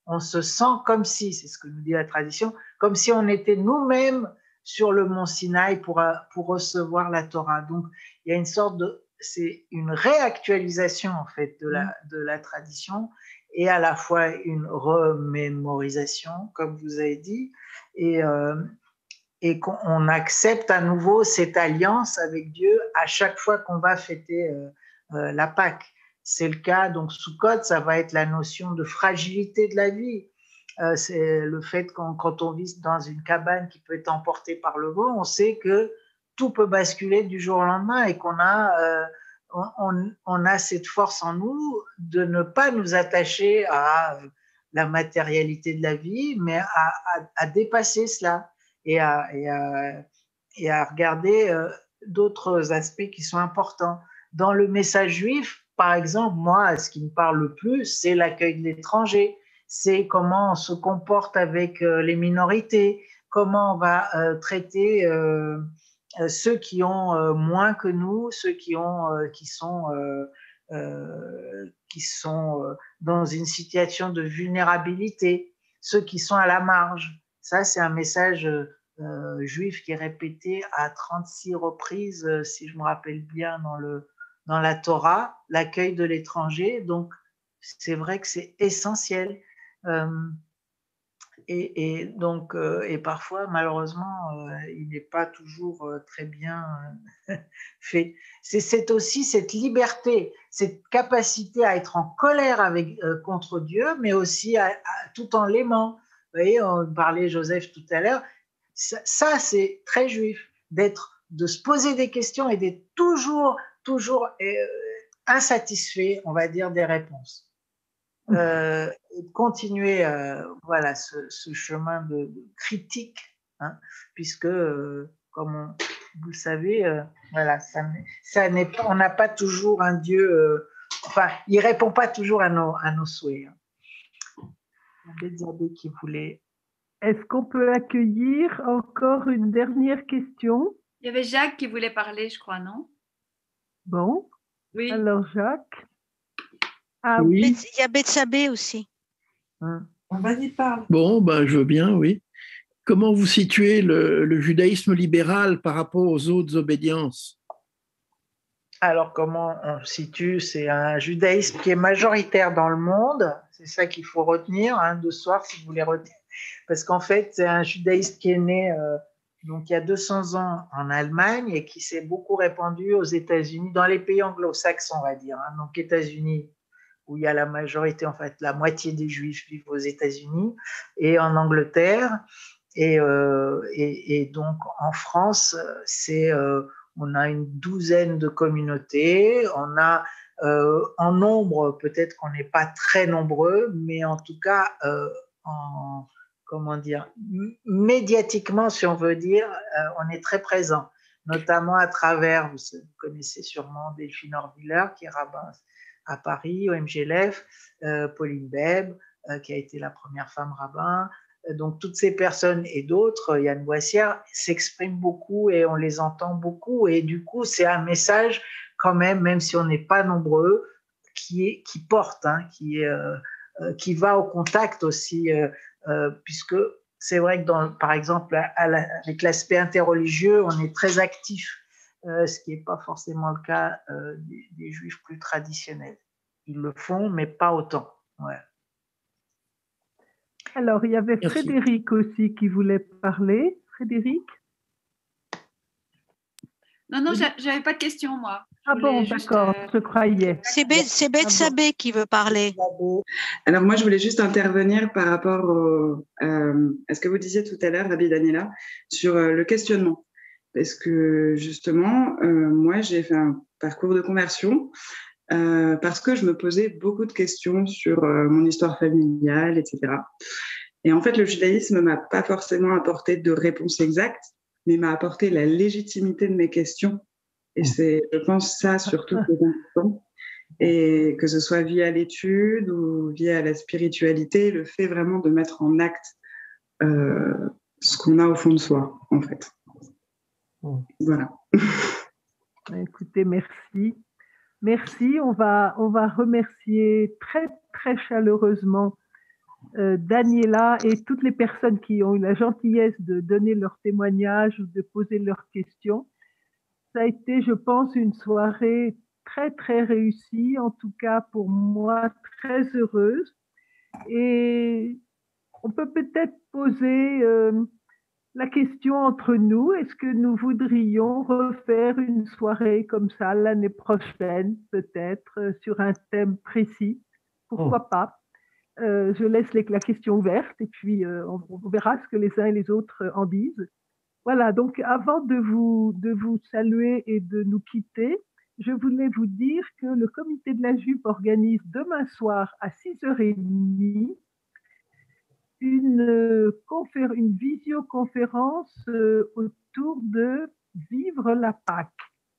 on se sent comme si, c'est ce que nous dit la tradition, comme si on était nous-mêmes sur le mont Sinaï pour recevoir la Torah. Donc, il y a une sorte c'est une réactualisation en fait de la tradition, et à la fois une remémorisation, comme vous avez dit, et qu'on accepte à nouveau cette alliance avec Dieu à chaque fois qu'on va fêter la Pâque. C'est le cas, donc Sukkot, ça va être la notion de fragilité de la vie. C'est le fait quand on vit dans une cabane qui peut être emportée par le vent, on sait que tout peut basculer du jour au lendemain, et qu'on a, on a cette force en nous de ne pas nous attacher à la matérialité de la vie, mais à dépasser cela, et à regarder d'autres aspects qui sont importants. Dans le message juif, par exemple, moi, ce qui me parle le plus, c'est l'accueil de l'étranger, c'est comment on se comporte avec les minorités, comment on va traiter ceux qui ont moins que nous, ceux qui sont dans une situation de vulnérabilité, ceux qui sont à la marge. Ça, c'est un message juif qui est répété à 36 reprises, si je me rappelle bien, dans la Torah, l'accueil de l'étranger. Donc, c'est vrai que c'est essentiel. Et parfois, malheureusement, il n'est pas toujours très bien fait. C'est aussi cette liberté, cette capacité à être en colère contre Dieu, mais aussi tout en l'aimant. Vous voyez, on parlait Joseph tout à l'heure. Ça, c'est très juif, de se poser des questions et d'être toujours insatisfait, on va dire, des réponses. Continuer voilà, ce chemin de critique, hein, puisque, comme vous le savez, voilà, on n'a pas toujours un Dieu, enfin, il ne répond pas toujours à nos souhaits. Qui voulait. Est-ce qu'on peut accueillir encore une dernière question? Il y avait Jacques qui voulait parler, je crois, non? Bon. Oui. Alors, Jacques. Ah oui. Il y a Bethsabée aussi. Vas-y, parle. Bon, ben, je veux bien, oui. Comment vous situez le judaïsme libéral par rapport aux autres obédiences? Alors, comment on situe? C'est un judaïsme qui est majoritaire dans le monde. C'est ça qu'il faut retenir, hein, de soir, si vous voulez retenir. Parce qu'en fait, c'est un judaïsme qui est né donc il y a 200 ans en Allemagne et qui s'est beaucoup répandu aux États-Unis, dans les pays anglo-saxons, on va dire. Hein. Donc, États-Unis, où il y a la majorité, en fait, la moitié des Juifs vivent aux États-Unis, et en Angleterre. Et donc, en France, on a une douzaine de communautés. On a, en nombre, peut-être qu'on n'est pas très nombreux, mais en tout cas, comment dire, médiatiquement, si on veut dire, on est très présent, notamment à travers, vous connaissez sûrement Delphine Orviller, qui est rabbin à Paris, au MGLF, Pauline Beb, qui a été la première femme rabbin. Donc, toutes ces personnes et d'autres, Yann Boissière, s'expriment beaucoup et on les entend beaucoup. Et du coup, c'est un message quand même si on n'est pas nombreux, qui porte, hein, qui va au contact aussi, puisque c'est vrai que, par exemple, avec l'aspect interreligieux, on est très actif. Ce qui n'est pas forcément le cas des Juifs plus traditionnels. Ils le font, mais pas autant. Ouais. Alors, il y avait Frédéric aussi qui voulait parler. Frédéric? Non, j'avais pas de question, moi. Ah bon, d'accord, je croyais. C'est Bethsabée qui veut parler. Alors, moi, je voulais juste intervenir par rapport à ce que vous disiez tout à l'heure, Rabbi Daniela, sur le questionnement. Parce que justement, moi, j'ai fait un parcours de conversion parce que je me posais beaucoup de questions sur mon histoire familiale, etc. Et en fait, le judaïsme ne m'a pas forcément apporté de réponse exacte, mais m'a apporté la légitimité de mes questions. Et c'est, je pense, ça surtout qui est important. Et que ce soit via l'étude ou via la spiritualité, le fait vraiment de mettre en acte ce qu'on a au fond de soi, en fait. Voilà. Écoutez, merci. Merci. On va remercier très, très chaleureusement Daniela et toutes les personnes qui ont eu la gentillesse de donner leur témoignage ou de poser leurs questions. Ça a été, je pense, une soirée très, très réussie, en tout cas pour moi, très heureuse. Et on peut peut-être poser la question entre nous, est-ce que nous voudrions refaire une soirée comme ça l'année prochaine, peut-être, sur un thème précis? Pourquoi pas? Je laisse la question ouverte et puis on verra ce que les uns et les autres en disent. Voilà, donc avant de vous saluer et de nous quitter, je voulais vous dire que le comité de la Jupe organise demain soir à 6h30 une visioconférence autour de Vivre la Pâque,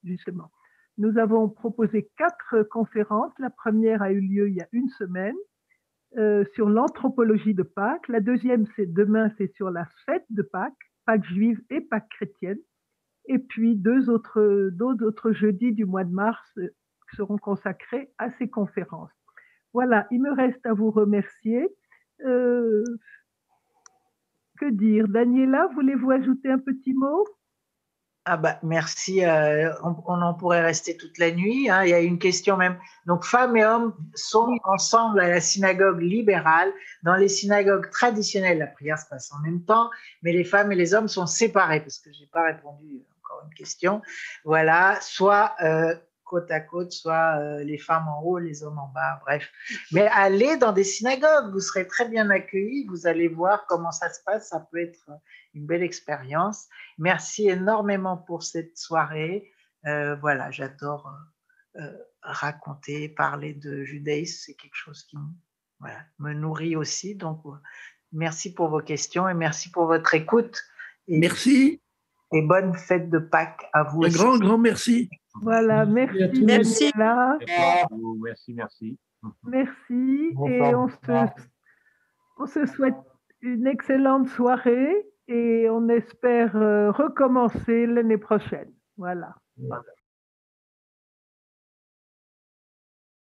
justement. Nous avons proposé 4 conférences. La première a eu lieu il y a une semaine sur l'anthropologie de Pâques. La deuxième, demain, c'est sur la fête de Pâques, Pâques juive et Pâques chrétienne. Et puis deux autres jeudis du mois de mars seront consacrés à ces conférences. Voilà, il me reste à vous remercier. Que dire? Daniela, voulez-vous ajouter un petit mot? Ah bah, merci. On en pourrait rester toute la nuit. Hein. Il y a une question même. Donc, femmes et hommes sont ensemble à la synagogue libérale. Dans les synagogues traditionnelles, la prière se passe en même temps, mais les femmes et les hommes sont séparés, parce que je n'ai pas répondu encore une question. Voilà, soit côte à côte, soit les femmes en haut, les hommes en bas, bref. Mais allez dans des synagogues, vous serez très bien accueillis, vous allez voir comment ça se passe, ça peut être une belle expérience. Merci énormément pour cette soirée. Voilà, j'adore raconter, parler de judaïsme, c'est quelque chose qui me nourrit aussi. Donc, merci pour vos questions et merci pour votre écoute. Et, merci. Et bonne fête de Pâques à vous aussi. Un grand merci. Voilà, merci. Merci. Merci. Merci. Et on se souhaite une excellente soirée et on espère recommencer l'année prochaine. Voilà.